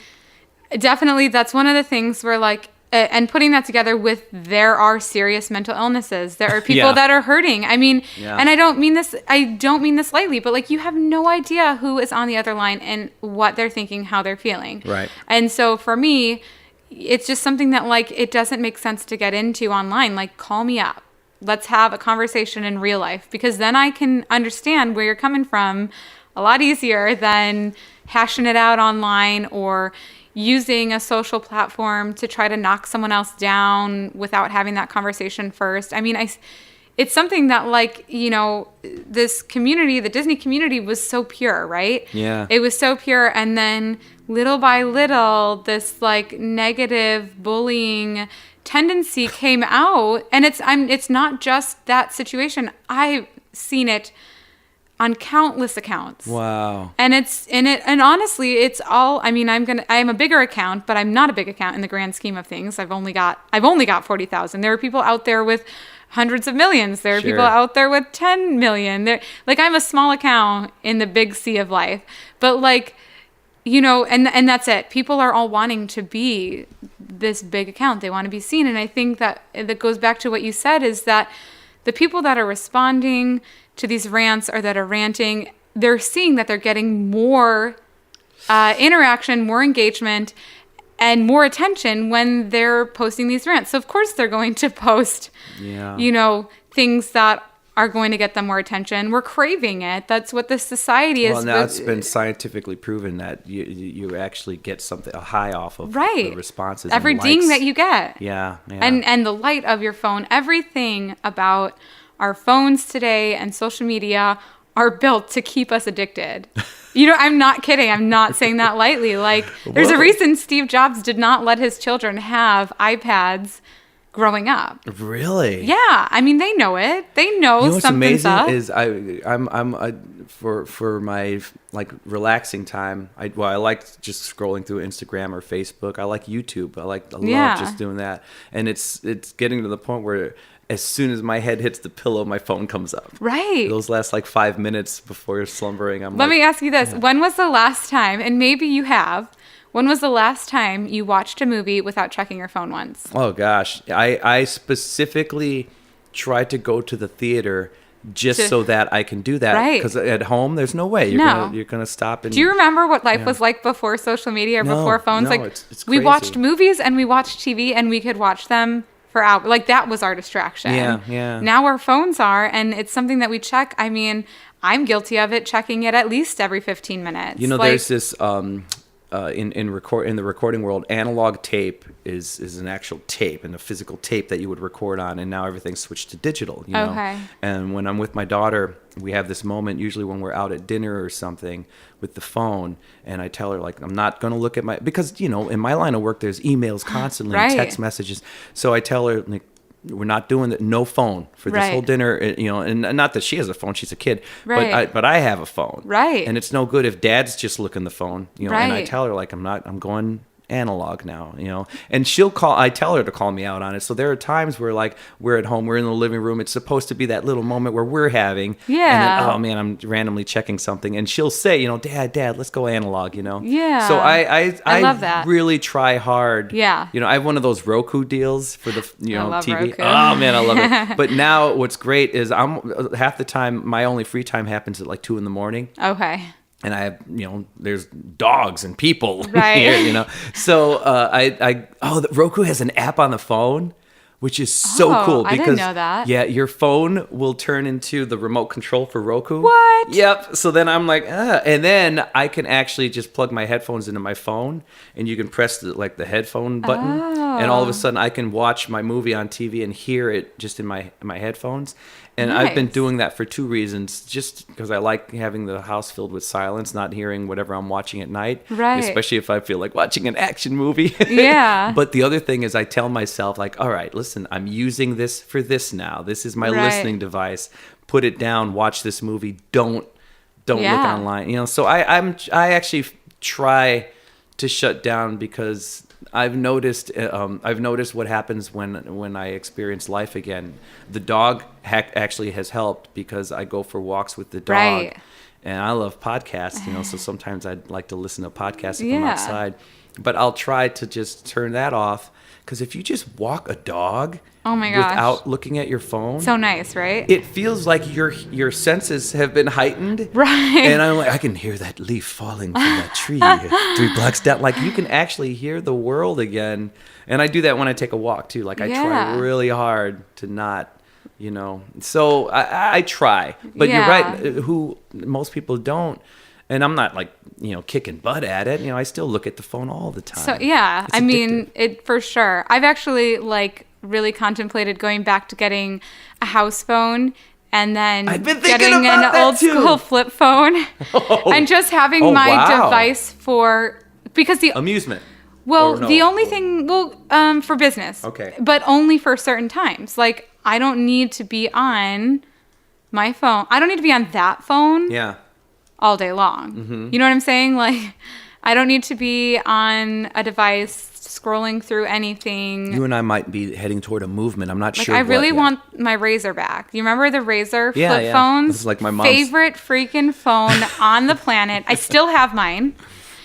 definitely that's one of the things where like, and putting that together with, there are serious mental illnesses. There are people that are hurting. I mean, and I don't mean this lightly, but like, you have no idea who is on the other line and what they're thinking, how they're feeling. Right. And so for me, it's just something that like, it doesn't make sense to get into online. Like, call me up. Let's have a conversation in real life, because then I can understand where you're coming from a lot easier than hashing it out online or using a social platform to try to knock someone else down without having that conversation first. I mean, it's something that like, this community, the Disney community, was so pure, right? Yeah. It was so pure. And then little by little, this like negative bullying tendency came out, and it's not just that situation. I've seen it on countless accounts. Wow. And and honestly, it's all, I mean, I'm a bigger account, but I'm not a big account in the grand scheme of things. I've only got 40,000. There are people out there with hundreds of millions. There are people out there with 10 million. I'm a small account in the big sea of life. But like, and that's it. People are all wanting to be this big account. They want to be seen. And I think that goes back to what you said, is that the people that are responding to these rants or that are ranting, they're seeing that they're getting more interaction, more engagement, and more attention when they're posting these rants. So of course they're going to post, things that are going to get them more attention. We're craving it. That's what this society is. Well, now it's been scientifically proven that you actually get a high off of the responses. Every and ding likes. that you get. Yeah. And the light of your phone, everything about our phones today and social media are built to keep us addicted. I'm not kidding. I'm not saying that lightly. Like, there's a reason Steve Jobs did not let his children have iPads growing up. Really? Yeah. I mean, they know it. They know what's something's amazing up. is for my relaxing time. I like just scrolling through Instagram or Facebook. I like YouTube. I love just doing that. And it's getting to the point where as soon as my head hits the pillow, my phone comes up. Right. Those last 5 minutes before slumbering, Let me ask you this. When was the last time, and maybe you have, when was the last time you watched a movie without checking your phone once? Oh, gosh. I specifically tried to go to the theater just so that I can do that. Right. Because at home, there's no way. You're gonna stop. And do you remember what life was like before social media or before phones? No, it's we crazy. watched movies and we watched TV and we could watch them for hours. Like, that was our distraction. Yeah. Now our phones are, and it's something that we check. I mean, I'm guilty of it, checking it at least every 15 minutes. There's this in the recording world, analog tape is an actual tape and a physical tape that you would record on, and now everything's switched to digital. Okay. And when I'm with my daughter, we have this moment usually when we're out at dinner or something with the phone, and I tell her, I'm not going to look at because in my line of work there's emails constantly and text messages. So I tell her, we're not doing that. No phone for this whole dinner. And not that she has a phone; she's a kid. Right. But I have a phone. Right. And it's no good if Dad's just looking the phone. Right. And I tell her I'm going analog now. And I tell her to call me out on it. So there are times where we're at home, we're in the living room. It's supposed to be that little moment where we're having. Yeah. And then, oh man, I'm randomly checking something, and she'll say, Dad, let's go analog. Yeah. So I love that. really try hard. Yeah. I have one of those Roku deals for the I love TV. Roku. Oh man, I love it. But now what's great is I'm half the time my only free time happens at 2 a.m. Okay. And I have, there's dogs and people right. here, So the Roku has an app on the phone, which is so cool. Because, I didn't know that. Yeah, your phone will turn into the remote control for Roku. What? Yep. So then I'm and then I can actually just plug my headphones into my phone, and you can press the headphone button, and all of a sudden I can watch my movie on TV and hear it just in my headphones. And I've been doing that for 2 reasons. Just because I like having the house filled with silence, not hearing whatever I'm watching at night. Right. Especially if I feel like watching an action movie. Yeah. But the other thing is I tell myself, all right, listen, I'm using this for this now. This is my listening device. Put it down. Watch this movie. Don't look online. So I actually try to shut down because I've noticed what happens when I experience life again. The dog actually has helped because I go for walks with the dog. Right. And I love podcasts, so sometimes I'd like to listen to podcasts if I'm outside. But I'll try to just turn that off, because if you just walk a dog without looking at your phone, so nice, right? It feels like your senses have been heightened. Right. And I'm I can hear that leaf falling from that tree 3 blocks down. You can actually hear the world again. And I do that when I take a walk too. I try really hard to not, So I try. But you're right. Most people don't. And I'm not kicking butt at it. I still look at the phone all the time. So yeah, It's addictive. it for sure. I've actually really contemplated going back to getting a house phone and then I've been thinking getting about an that old too. school flip phone and just having my device because the amusement. the only thing for business. Okay. But only for certain times. I don't need to be on my phone. I don't need to be on that phone. Yeah. All day long. Mm-hmm. You know what I'm saying? I don't need to be on a device scrolling through anything. You and I might be heading toward a movement. I'm not sure. I really want my Razr back. You remember the Razr flip phones? This is my mom's favorite freaking phone on the planet. I still have mine.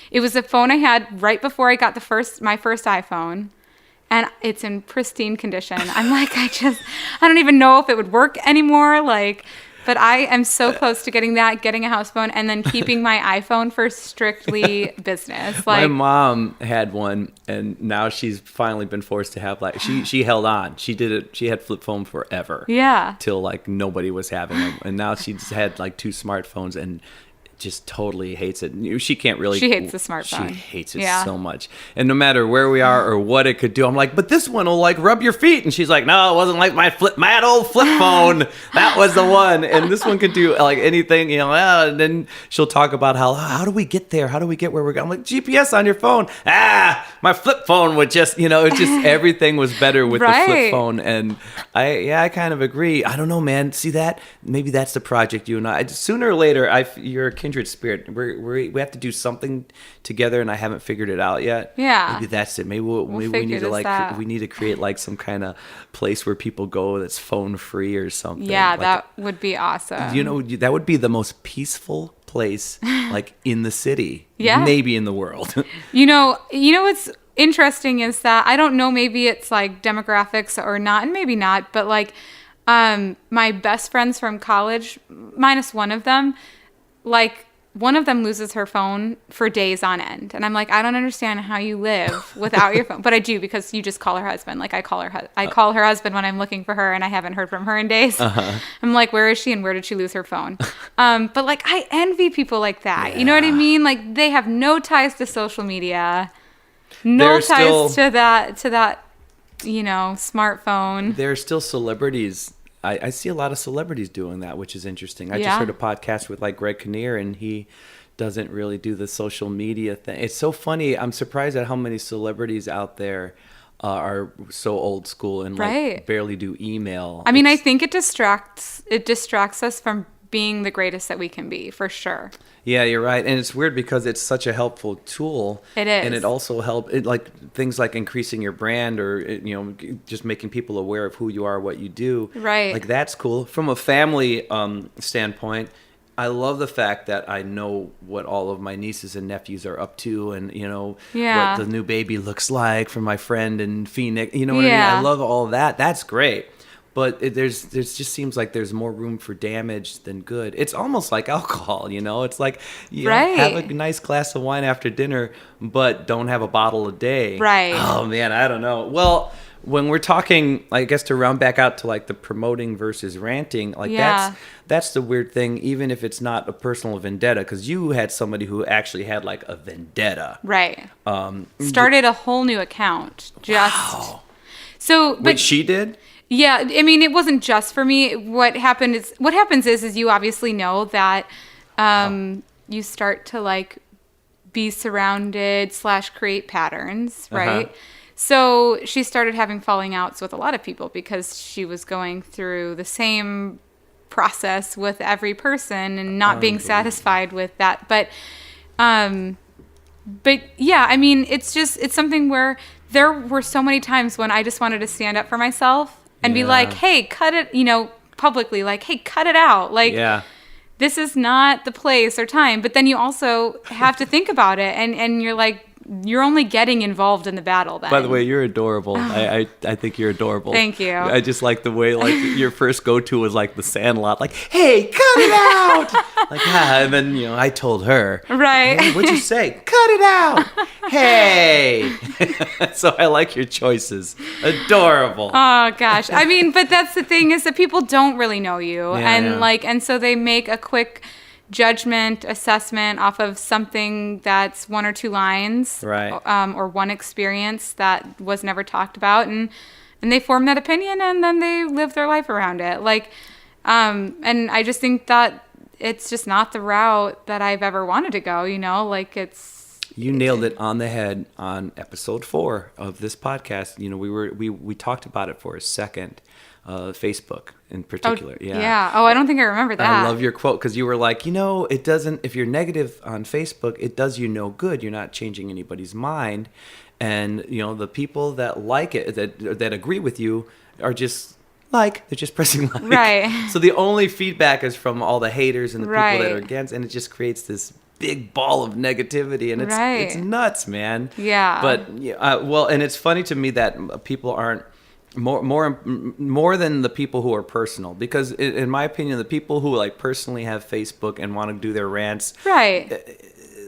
It was a phone I had right before I got my first iPhone. And it's in pristine condition. I'm I don't even know if it would work anymore. But I am so close to getting a house phone, and then keeping my iPhone for strictly business. My Like, mom had one, and now she's finally been forced to have like she held on. She did it. She had flip phone forever. yeah. Till like nobody was having them, and now she's had like 2 smartphones and just totally hates it. She can't really. She hates the smartphone. She hates it Yeah. so much. And no matter where we are or what it could do, I'm like, but this one will like rub your feet. And she's like, no, it wasn't like my old flip phone. That was the one. And this one could do like anything, you know. And then she'll talk about how do we get there? How do we get where we're going? I'm like, GPS on your phone. My flip phone would just, you know, it just everything was better with the flip Right. phone. And I kind of agree. I don't know, man. See that? Maybe that's the project you and I. Sooner or later, you're a kindred spirit. We have to do something together, and I haven't figured it out yet. Yeah. Maybe that's it. Maybe we figure need to this out. we need to create like some kind of place where people go that's phone free or something. Yeah, Like, that would be awesome. you know, that would be the most peaceful place like in the city. Yeah. Maybe in the world. You know what's interesting is that I don't know, maybe it's like demographics or not, and maybe not, but like my best friends from college, minus one of them, like one of them loses her phone for days on end. And I'm like, I don't understand how you live without your phone. But I do, because you just call her husband. Like I call her husband when I'm looking for her and I haven't heard from her in days. I'm like, where is she and where did she lose her phone? But like I envy people like that. You know what I Yeah. mean? Like they have no ties to social media, no They're ties still- to that, you know, smartphone. There are still celebrities. I see a lot of celebrities doing that, which is interesting. I just Yeah. heard a podcast with like Greg Kinnear, and he doesn't really do the social media thing. It's so funny. I'm surprised at how many celebrities out there are so old school and like Right. barely do email. I mean, I It's- think it distracts us from being the greatest that we can be, for sure. Yeah, you're right, and it's weird because it's such a helpful tool. It is. and it also like things like increasing your brand or you know just making people aware of who you are, what you do. Right. Like that's cool. From a family standpoint, I love the fact that I know what all of my nieces and nephews are up to, and you know Yeah. what the new baby looks like from my friend in Phoenix. You know what I mean? Yeah. I love all of that. That's great. But there's just seems like there's more room for damage than good. It's almost like alcohol, you know. It's like you know, Right. have a nice glass of wine after dinner, but don't have a bottle a day. Right. Oh man, I don't know. Well, when we're talking, I guess to round back out to like the promoting versus ranting, like Yeah. that's the weird thing. Even if it's not a personal vendetta, because you had somebody who actually had like a vendetta. Right. Started a whole new account. Just Wow. so, but Which she did. yeah, I mean, it wasn't just for me. What happens is you obviously know that you start to like be surrounded / create patterns, right? So she started having falling outs with a lot of people because she was going through the same process with every person and not being satisfied with that. But yeah, I mean, it's something where there were so many times when I just wanted to stand up for myself and be Yeah. like, hey, cut it, you know, publicly, like, hey, cut it out. Like, Yeah. this is not the place or time. But then you also have to think about it, and you're like, you're only getting involved in the battle then. By the way, you're adorable. I think you're adorable. Thank you. I just like the way like your first go-to was like the Sandlot, like, "Hey, cut it out!" Like, and then you know I told her, Right. "Hey, what'd you say? Cut it out! Hey!" So I like your choices. Adorable. Oh gosh. I mean, but that's the thing, is that people don't really know you. Yeah, and yeah. and so they make a quick judgment assessment off of something that's 1 or 2 lines. Right. Or one experience that was never talked about, and they form that opinion, and then they live their life around it. Like, and I just think that it's just not the route that I've ever wanted to go, you know, like You nailed it on the head on episode 4 of this podcast. You know, we talked about it for a second. Facebook in particular. Yeah. Oh, I don't think I remember that. I love your quote because you were like, you know, it doesn't, if you're negative on Facebook, it does you no good. You're not changing anybody's mind. And, you know, the people that like it, that agree with you are just they're just pressing like. Right. So the only feedback is from all the haters and the people that Right. are against, and it just creates this big ball of negativity, and it's Right. nuts, man. Yeah. But, well, and it's funny to me that people aren't more than the people who are personal, because in my opinion, the people who like personally have Facebook and want to do their rants, Right.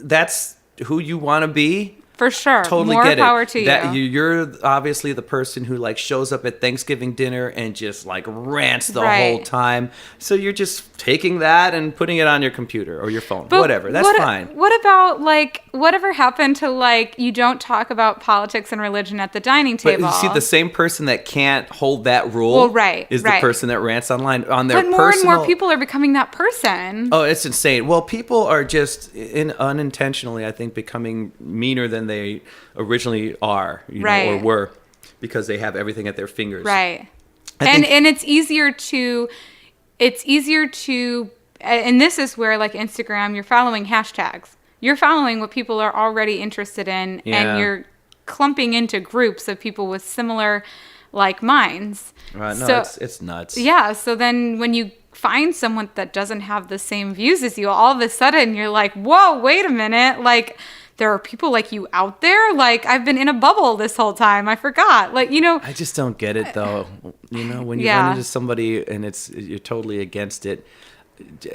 that's who you want to be. For sure. Totally More get it. power to That you. you're obviously the person who like shows up at Thanksgiving dinner and just like rants the Right. whole time. So you're just taking that and putting it on your computer or your phone, But whatever. That's fine. What about like whatever happened to like you don't talk about politics and religion at the dining But table? you see, the same person that can't hold that rule, Well, right, is the right. person that rants online on their But more personal. and more people are becoming that person. Oh, it's insane. Well, people are just unintentionally, I think, becoming meaner than they originally are, you know, or Right. were, because they have everything at their fingers. Right. I And think- it's easier to and this is where like Instagram, you're following hashtags. You're following what people are already interested in Yeah. and you're clumping into groups of people with similar like minds. No, So- it's nuts. Yeah, so then when you find someone that doesn't have the same views as you, all of a sudden you're like, whoa, wait a minute. Like, there are people like you out there? Like, I've been in a bubble this whole time. I forgot. Like, you know, I just don't get it though. You know, when you Yeah. run into somebody and you're totally against it,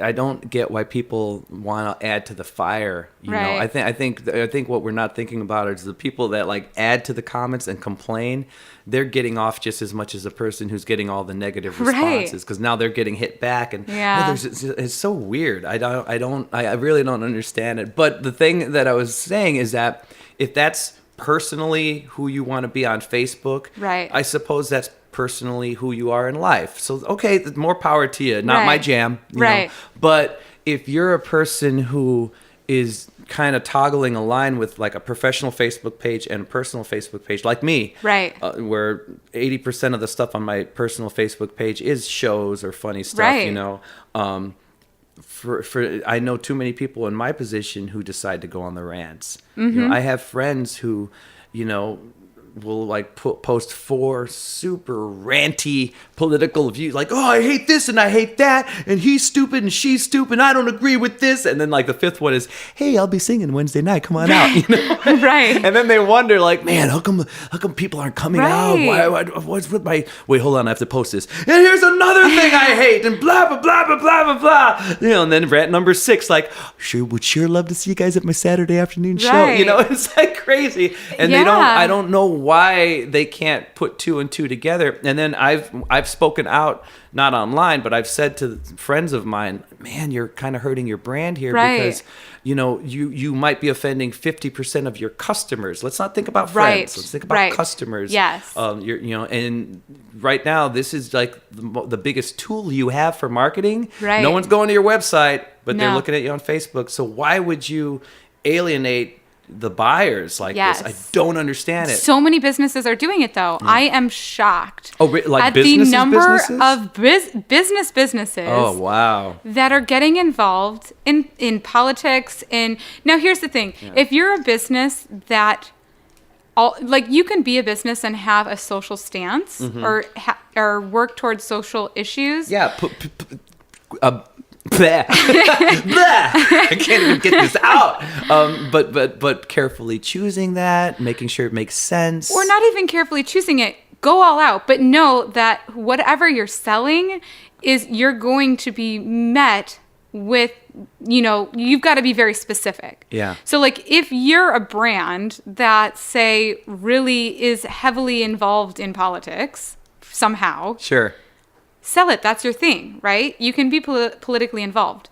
I don't get why people want to add to the fire. You know, Right. I think what we're not thinking about is the people that like add to the comments and complain. They're getting off just as much as the person who's getting all the negative Right. responses, because now they're getting hit back. And Yeah. it's so weird. I really don't understand it. But the thing that I was saying is that if that's personally who you want to be on Facebook, Right. I suppose that's personally who you are in life. So, okay, more power to you. Not my Right. jam. You Right. know? But if you're a person who is kind of toggling a line with like a professional Facebook page and a personal Facebook page, like me, Right. where 80% of the stuff on my personal Facebook page is shows or funny stuff, Right. you know, for I know too many people in my position who decide to go on the rants. You know, I have friends who, you know, will like post 4 super ranty political views, like, oh, I hate this and I hate that, and he's stupid and she's stupid, I don't agree with this, and then like the 5th one is, hey, I'll be singing Wednesday night, come on out, you know. Right. And then they wonder, like, man, how come people aren't coming out? Right. What's with my? Wait, hold on, I have to post this. And here's another thing I hate, and blah blah blah blah blah blah blah. You know, and then rant number 6, like, would sure love to see you guys at my Saturday afternoon show. Right. You know, it's like crazy, and Yeah. I don't know why they can't put 2 and 2 together. And then I've spoken out, not online, but I've said to friends of mine, man, you're kind of hurting your brand here, Right. because you know, you might be offending 50% of your customers. Let's not think about Right. friends. Let's think about Right. customers. Yes. And right now, this is like the biggest tool you have for marketing. Right. No one's going to your website, but they're No. looking at you on Facebook. So why would you alienate the buyers like Yes. this? I don't understand it. So many businesses are doing it though. I am shocked Oh, like at the businesses, number businesses? of businesses Oh, wow. that are getting involved in politics. And now here's the thing: if you're a business that like you can be a business and have a social stance or work towards social issues. Yeah. Blah. Blah. I can't even get this out. But carefully choosing that, making sure it makes sense. Or not even carefully choosing it. Go all out, but know that whatever you're selling you're going to be met with, you know, you've got to be very specific. Yeah. So like if you're a brand that say really is heavily involved in politics somehow, Sure. sell it. That's your thing, right? You can be politically involved.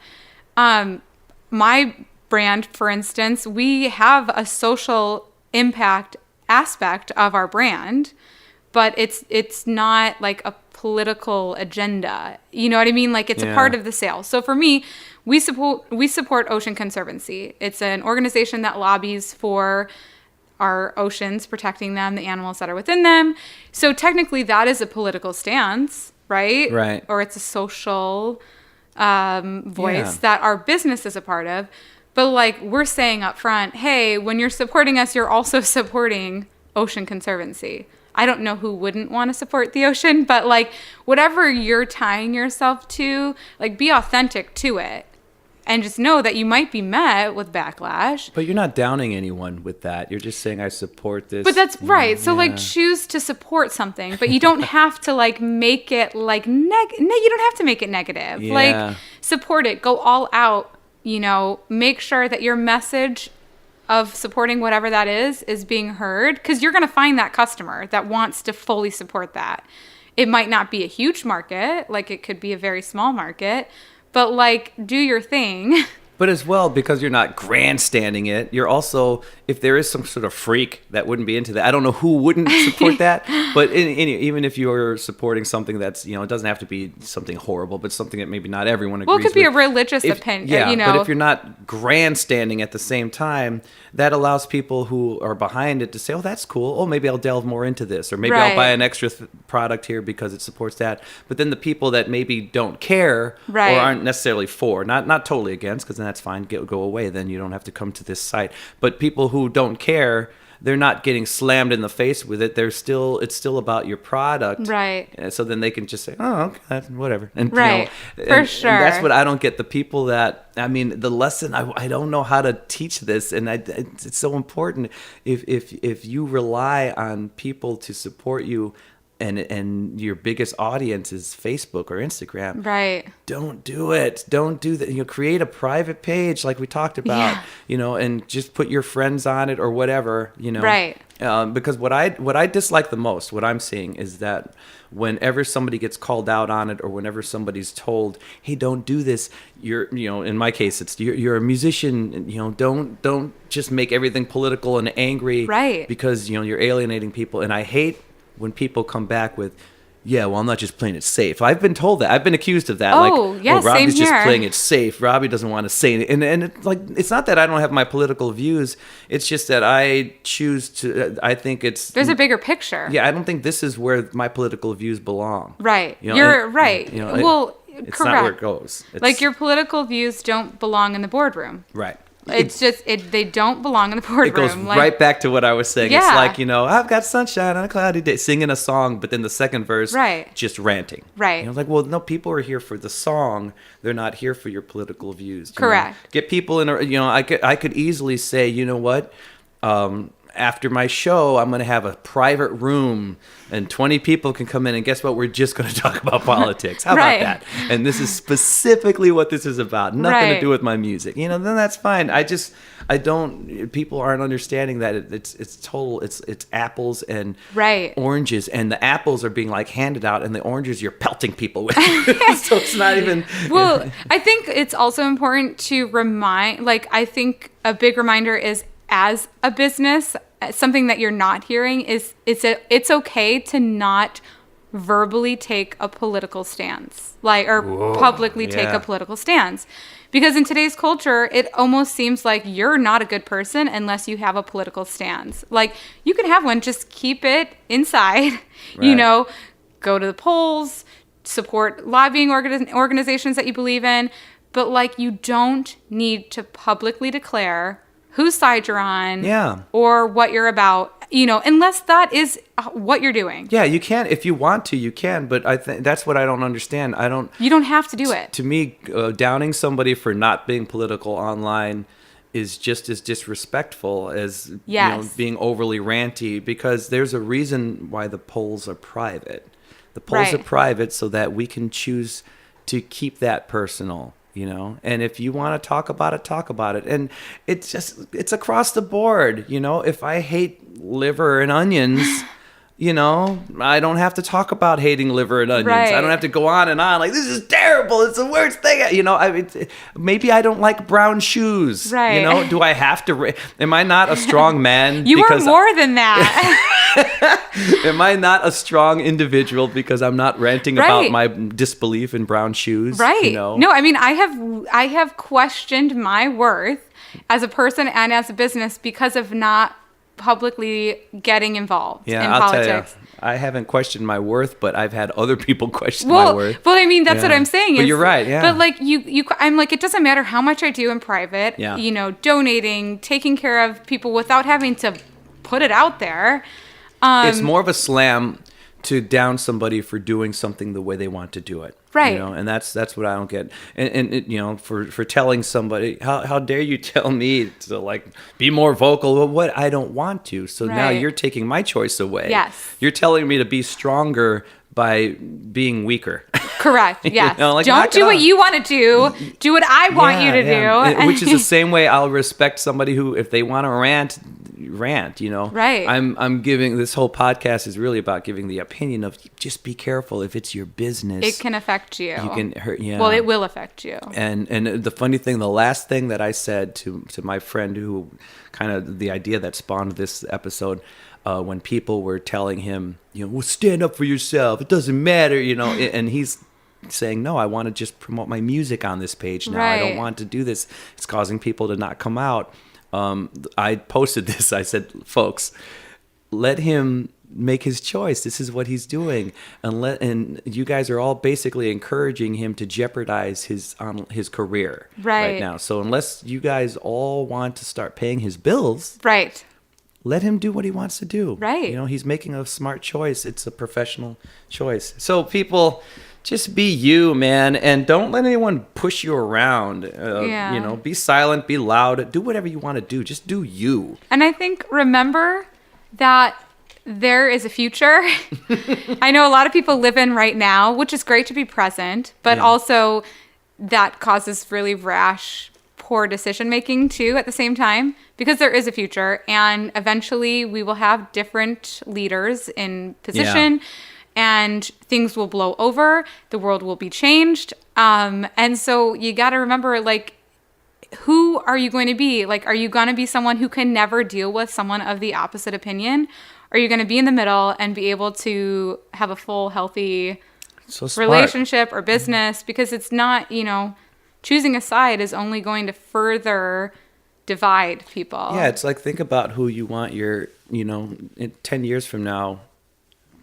My brand, for instance, we have a social impact aspect of our brand, but it's not like a political agenda. You know what I mean? Like it's Yeah. a part of the sale. So for me, we support Ocean Conservancy. It's an organization that lobbies for our oceans, protecting them, the animals that are within them. So technically that is a political stance, right? Right. Or it's a social voice Yeah. that our business is a part of. But like we're saying up front, hey, when you're supporting us, you're also supporting Ocean Conservancy. I don't know who wouldn't want to support the ocean, but like whatever you're tying yourself to, like be authentic to it. and just know that you might be met with backlash. But you're not downing anyone with that. You're just saying I support this. But that's right. So like choose to support something, but you don't have to like make it like you don't have to make it negative. Yeah. Like support it, go all out, you know, make sure that your message of supporting whatever that is being heard, because you're going to find that customer that wants to fully support that. It might not be a huge market, like it could be a very small market, but like do your thing. But as well, because you're not grandstanding it, you're also, if there is some sort of freak that wouldn't be into that, I don't know who wouldn't support that, but even if you're supporting something that's, you know, it doesn't have to be something horrible, but something that maybe not everyone agrees with. Well, it could be a religious opinion, yeah, you know. But if you're not grandstanding at the same time, that allows people who are behind it to say, oh, that's cool. Oh, maybe I'll delve more into this, or maybe I'll buy an extra product here because it supports that. But then the people that maybe don't care or aren't necessarily for, not totally against, because then that's fine, go away, then you don't have to come to this site. But people who don't care, they're not getting slammed in the face with it. It's still about your product. Right. So then they can just say, oh, okay, that's whatever. And, right. You know, for sure. And that's what I don't get. The people that, I mean, the lesson, I don't know how to teach this. And it's so important. If you rely on people to support you, and your biggest audience is Facebook or Instagram. Right. Don't do it. Don't do that. You know, create a private page like we talked about, you know, and just put your friends on it or whatever, you know. Right. Because what I dislike the most, what I'm seeing is that whenever somebody gets called out on it or whenever somebody's told, hey, don't do this, you know, in my case, it's you're a musician, you know, don't just make everything political and angry. Right. Because, you know, you're alienating people. And I hate when people come back with, yeah, well, I'm not just playing it safe. I've been told that. I've been accused of that. Robbie's just playing it safe. Robbie doesn't want to say it. And it's not that I don't have my political views. It's just that I choose to, I think there's a bigger picture. Yeah, I don't think this is where my political views belong. Right. You know, you're right. You know, it's correct. not where it goes. Like your political views don't belong in the boardroom. Right. It's just they don't belong in the boardroom. It goes right back to what I was saying. Yeah. It's like, you know, I've got sunshine on a cloudy day, singing a song, but then the second verse, just ranting. Right. You know, like, well, no, people are here for the song. They're not here for your political views. Correct. Know? Get people in a, you know, I could easily say, you know what, after my show, I'm going to have a private room and 20 people can come in and guess what? We're just going to talk about politics. How about that? And this is specifically what this is about. Nothing to do with my music. You know, then that's fine. People aren't understanding that it's total, it's apples and oranges, and the apples are being like handed out and the oranges you're pelting people with. So it's not even. Well, I think it's also important to remind, like, I think a big reminder is, as a business, something that you're not hearing is it's okay to not verbally take a political stance, like, or publicly take a political stance. Because in today's culture, it almost seems like you're not a good person unless you have a political stance. Like, you can have one, just keep it inside, you know, go to the polls, support lobbying organizations that you believe in, but like, you don't need to publicly declare whose side you're on, or what you're about, you know, unless that is what you're doing. Yeah, you can. If you want to, you can. But I think that's what I don't understand. You don't have to do it. To me, downing somebody for not being political online is just as disrespectful as you know, being overly ranty, because there's a reason why the polls are private. The polls are private so that we can choose to keep that personal. You know, and if you want to talk about it. And it's across the board. You know, if I hate liver and onions, you know, I don't have to talk about hating liver and onions. I don't have to go on and on like, this is terrible. It's the worst thing. You know, maybe I don't like brown shoes. You know, do I have to? Am I not a strong man? You are more than that. Am I not a strong individual because I'm not ranting about my disbelief in brown shoes? You know? No, I mean, I have questioned my worth as a person and as a business because of not publicly getting involved in politics. Tell you, I haven't questioned my worth, but I've had other people question my worth. Well, I mean, that's what I'm saying. But you're right, But like I'm like, it doesn't matter how much I do in private, you know, donating, taking care of people without having to put it out there. It's more of a slam to down somebody for doing something the way they want to do it. Right. You know, and that's what I don't get. And it, you know, for telling somebody, how dare you tell me to like be more vocal? Well, what I don't want to. So now Right. you're taking my choice away. Yes. You're telling me to be stronger by being weaker. Correct. Yes. know, like, Don't knock it do what off. you want to do. Do what I want you to do. Which is the same way I'll respect somebody who, if they want to rant, you know. Right. I'm giving, this whole podcast is really about giving the opinion of just be careful if it's your business. It can affect you. You can hurt, yeah. Well, it will affect you. And the funny thing, the last thing that I said to my friend who kind of the idea that spawned this episode, when people were telling him, you know, well, stand up for yourself. It doesn't matter, you know, and he's saying, no, I want to just promote my music on this page now. I don't Right. want to do this. It's causing people to not come out. I posted this. I said, folks, let him make his choice. This is what he's doing. And you guys are all basically encouraging him to jeopardize his career right now. So unless you guys all want to start paying his bills, Right. let him do what he wants to do. Right. You know, he's making a smart choice. It's a professional choice. So people, just be you, man, and don't let anyone push you around. Yeah. You know, be silent, be loud, do whatever you want to do. Just do you. And I think remember that there is a future. I know a lot of people live in right now, which is great to be present, but Yeah. also that causes really rash, poor decision making too at the same time, because there is a future and eventually we will have different leaders in position and things will blow over, the world will be changed. And so you got to remember, like, who are you going to be? Like, are you going to be someone who can never deal with someone of the opposite opinion? Are you going to be in the middle and be able to have a full, healthy So smart. relationship or business? Because it's not, you know, choosing a side is only going to further divide people. Yeah, it's like, think about who you want your, you know, in 10 years from now,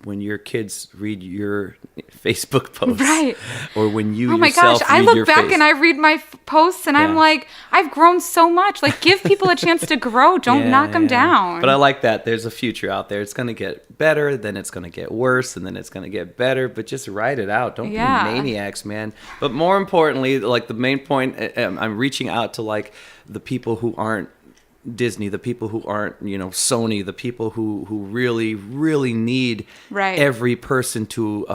when your kids read your Facebook posts. Right. Or when you Oh my yourself gosh, I read look your back face- and I read my posts and I'm Yeah. like, I've grown so much. Like, give people a chance to grow. Don't Yeah, knock them yeah. down. But I like that. There's a future out there. It's going to get better, then it's going to get worse, and then it's going to get better. But just write it out. Don't Yeah. be maniacs, man. But more importantly, like the main point, I'm reaching out to like the people who aren't Disney, the people who aren't, you know, Sony, the people who really, really need Right. every person to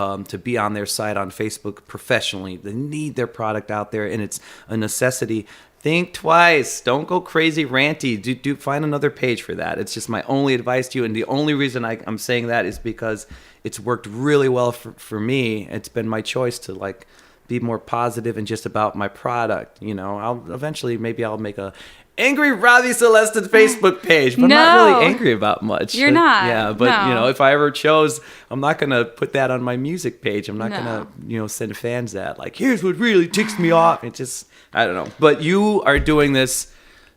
be on their side on Facebook professionally. They need their product out there, and it's a necessity. Think twice. Don't go crazy ranty. Do find another page for that. It's just my only advice to you, and the only reason I'm saying that is because it's worked really well for me. It's been my choice to like be more positive and just about my product. You know, maybe I'll make a Angry Robbie Celestin Facebook page, but I'm not No. really angry about much. You're not. Yeah, but No. you know, if I ever chose, I'm not gonna put that on my music page. I'm not No. gonna, you know, send fans that like, here's what really ticks me off. It just, I don't know. But you are doing this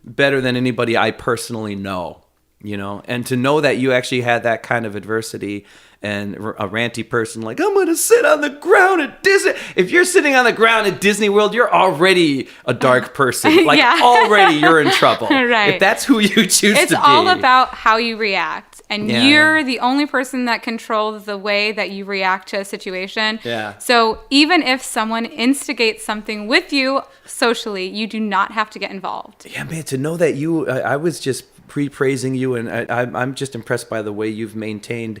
better than anybody I personally know. You know, and to know that you actually had that kind of adversity and a ranty person like, I'm going to sit on the ground at Disney. If you're sitting on the ground at Disney World, you're already a dark person. Like Yeah. already you're in trouble. Right. If that's who you choose It's to be. all about how you react. And Yeah. you're the only person that controls the way that you react to a situation. Yeah. So even if someone instigates something with you socially, you do not have to get involved. Yeah, man, to know that I was just praising you, and I'm just impressed by the way you've maintained.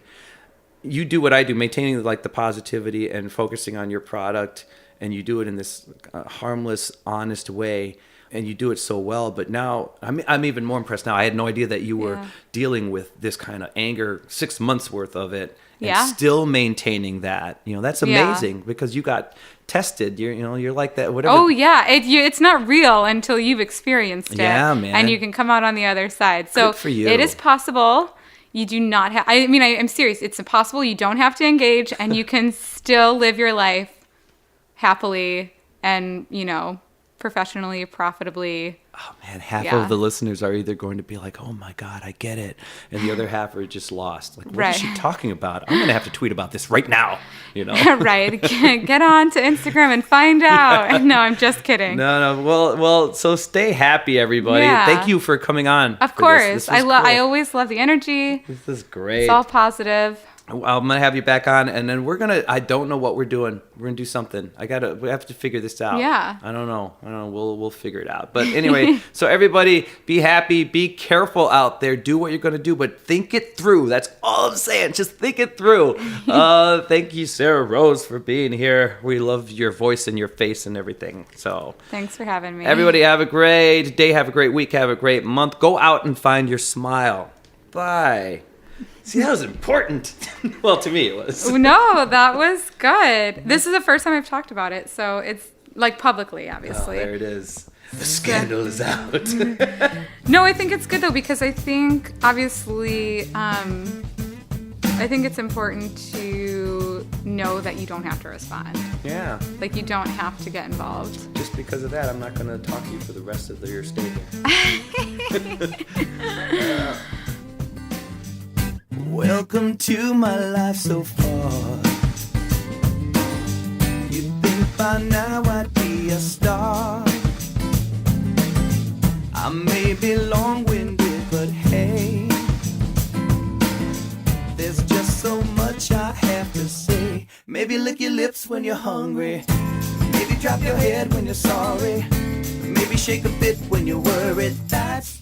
You do what I do, maintaining like the positivity and focusing on your product, and you do it in this harmless, honest way, and you do it so well. But now I'm even more impressed now. I had no idea that you were Yeah. dealing with this kind of anger, 6 months worth of it, and Yeah. still maintaining that. You know, that's Yeah. amazing because you got tested. You're like that. Whatever. Oh yeah, it's not real until you've experienced it. Yeah, man. And you can come out on the other side. So Good for you. it is possible. You do not have. I mean, I'm serious. It's impossible. You don't have to engage, and you can still live your life happily and, you know, professionally, profitably. Oh man, half Yeah. of the listeners are either going to be like, "Oh my God, I get it," and the other half are just lost. Like, what Right. is she talking about? I'm gonna have to tweet about this right now. You know? Right. Get on to Instagram and find out. No, I'm just kidding. No. Well. So stay happy, everybody. Yeah. Thank you for coming on. Of for course. this. This I was cool. always love the energy. This is great. It's all positive. I'm gonna have you back on, and then I don't know what we're doing. We're gonna do something. We have to figure this out. Yeah. I don't know. We'll figure it out. But anyway, so everybody, be happy, be careful out there. Do what you're gonna do, but think it through. That's all I'm saying. Just think it through. Thank you, Sarah Rose, for being here. We love your voice and your face and everything. So thanks for having me. everybody, have a great day. Have a great week. Have a great month. Go out and find your smile. Bye. See, that was important. Well, to me it was. No, that was good. This is the first time I've talked about it, so it's like publicly, Oh, obviously. there it is. The scandal is out. No, I think it's good though, because I think obviously, I think it's important to know that you don't have to respond. Yeah. Like you don't have to get involved. Just because of that, I'm not going to talk to you for the rest of your stay here. Welcome to my life so far. You'd think by now I'd be a star. I may be long-winded, but hey, there's just so much I have to say. Maybe lick your lips when you're hungry. Maybe drop your head when you're sorry. Maybe shake a bit when you're worried. That's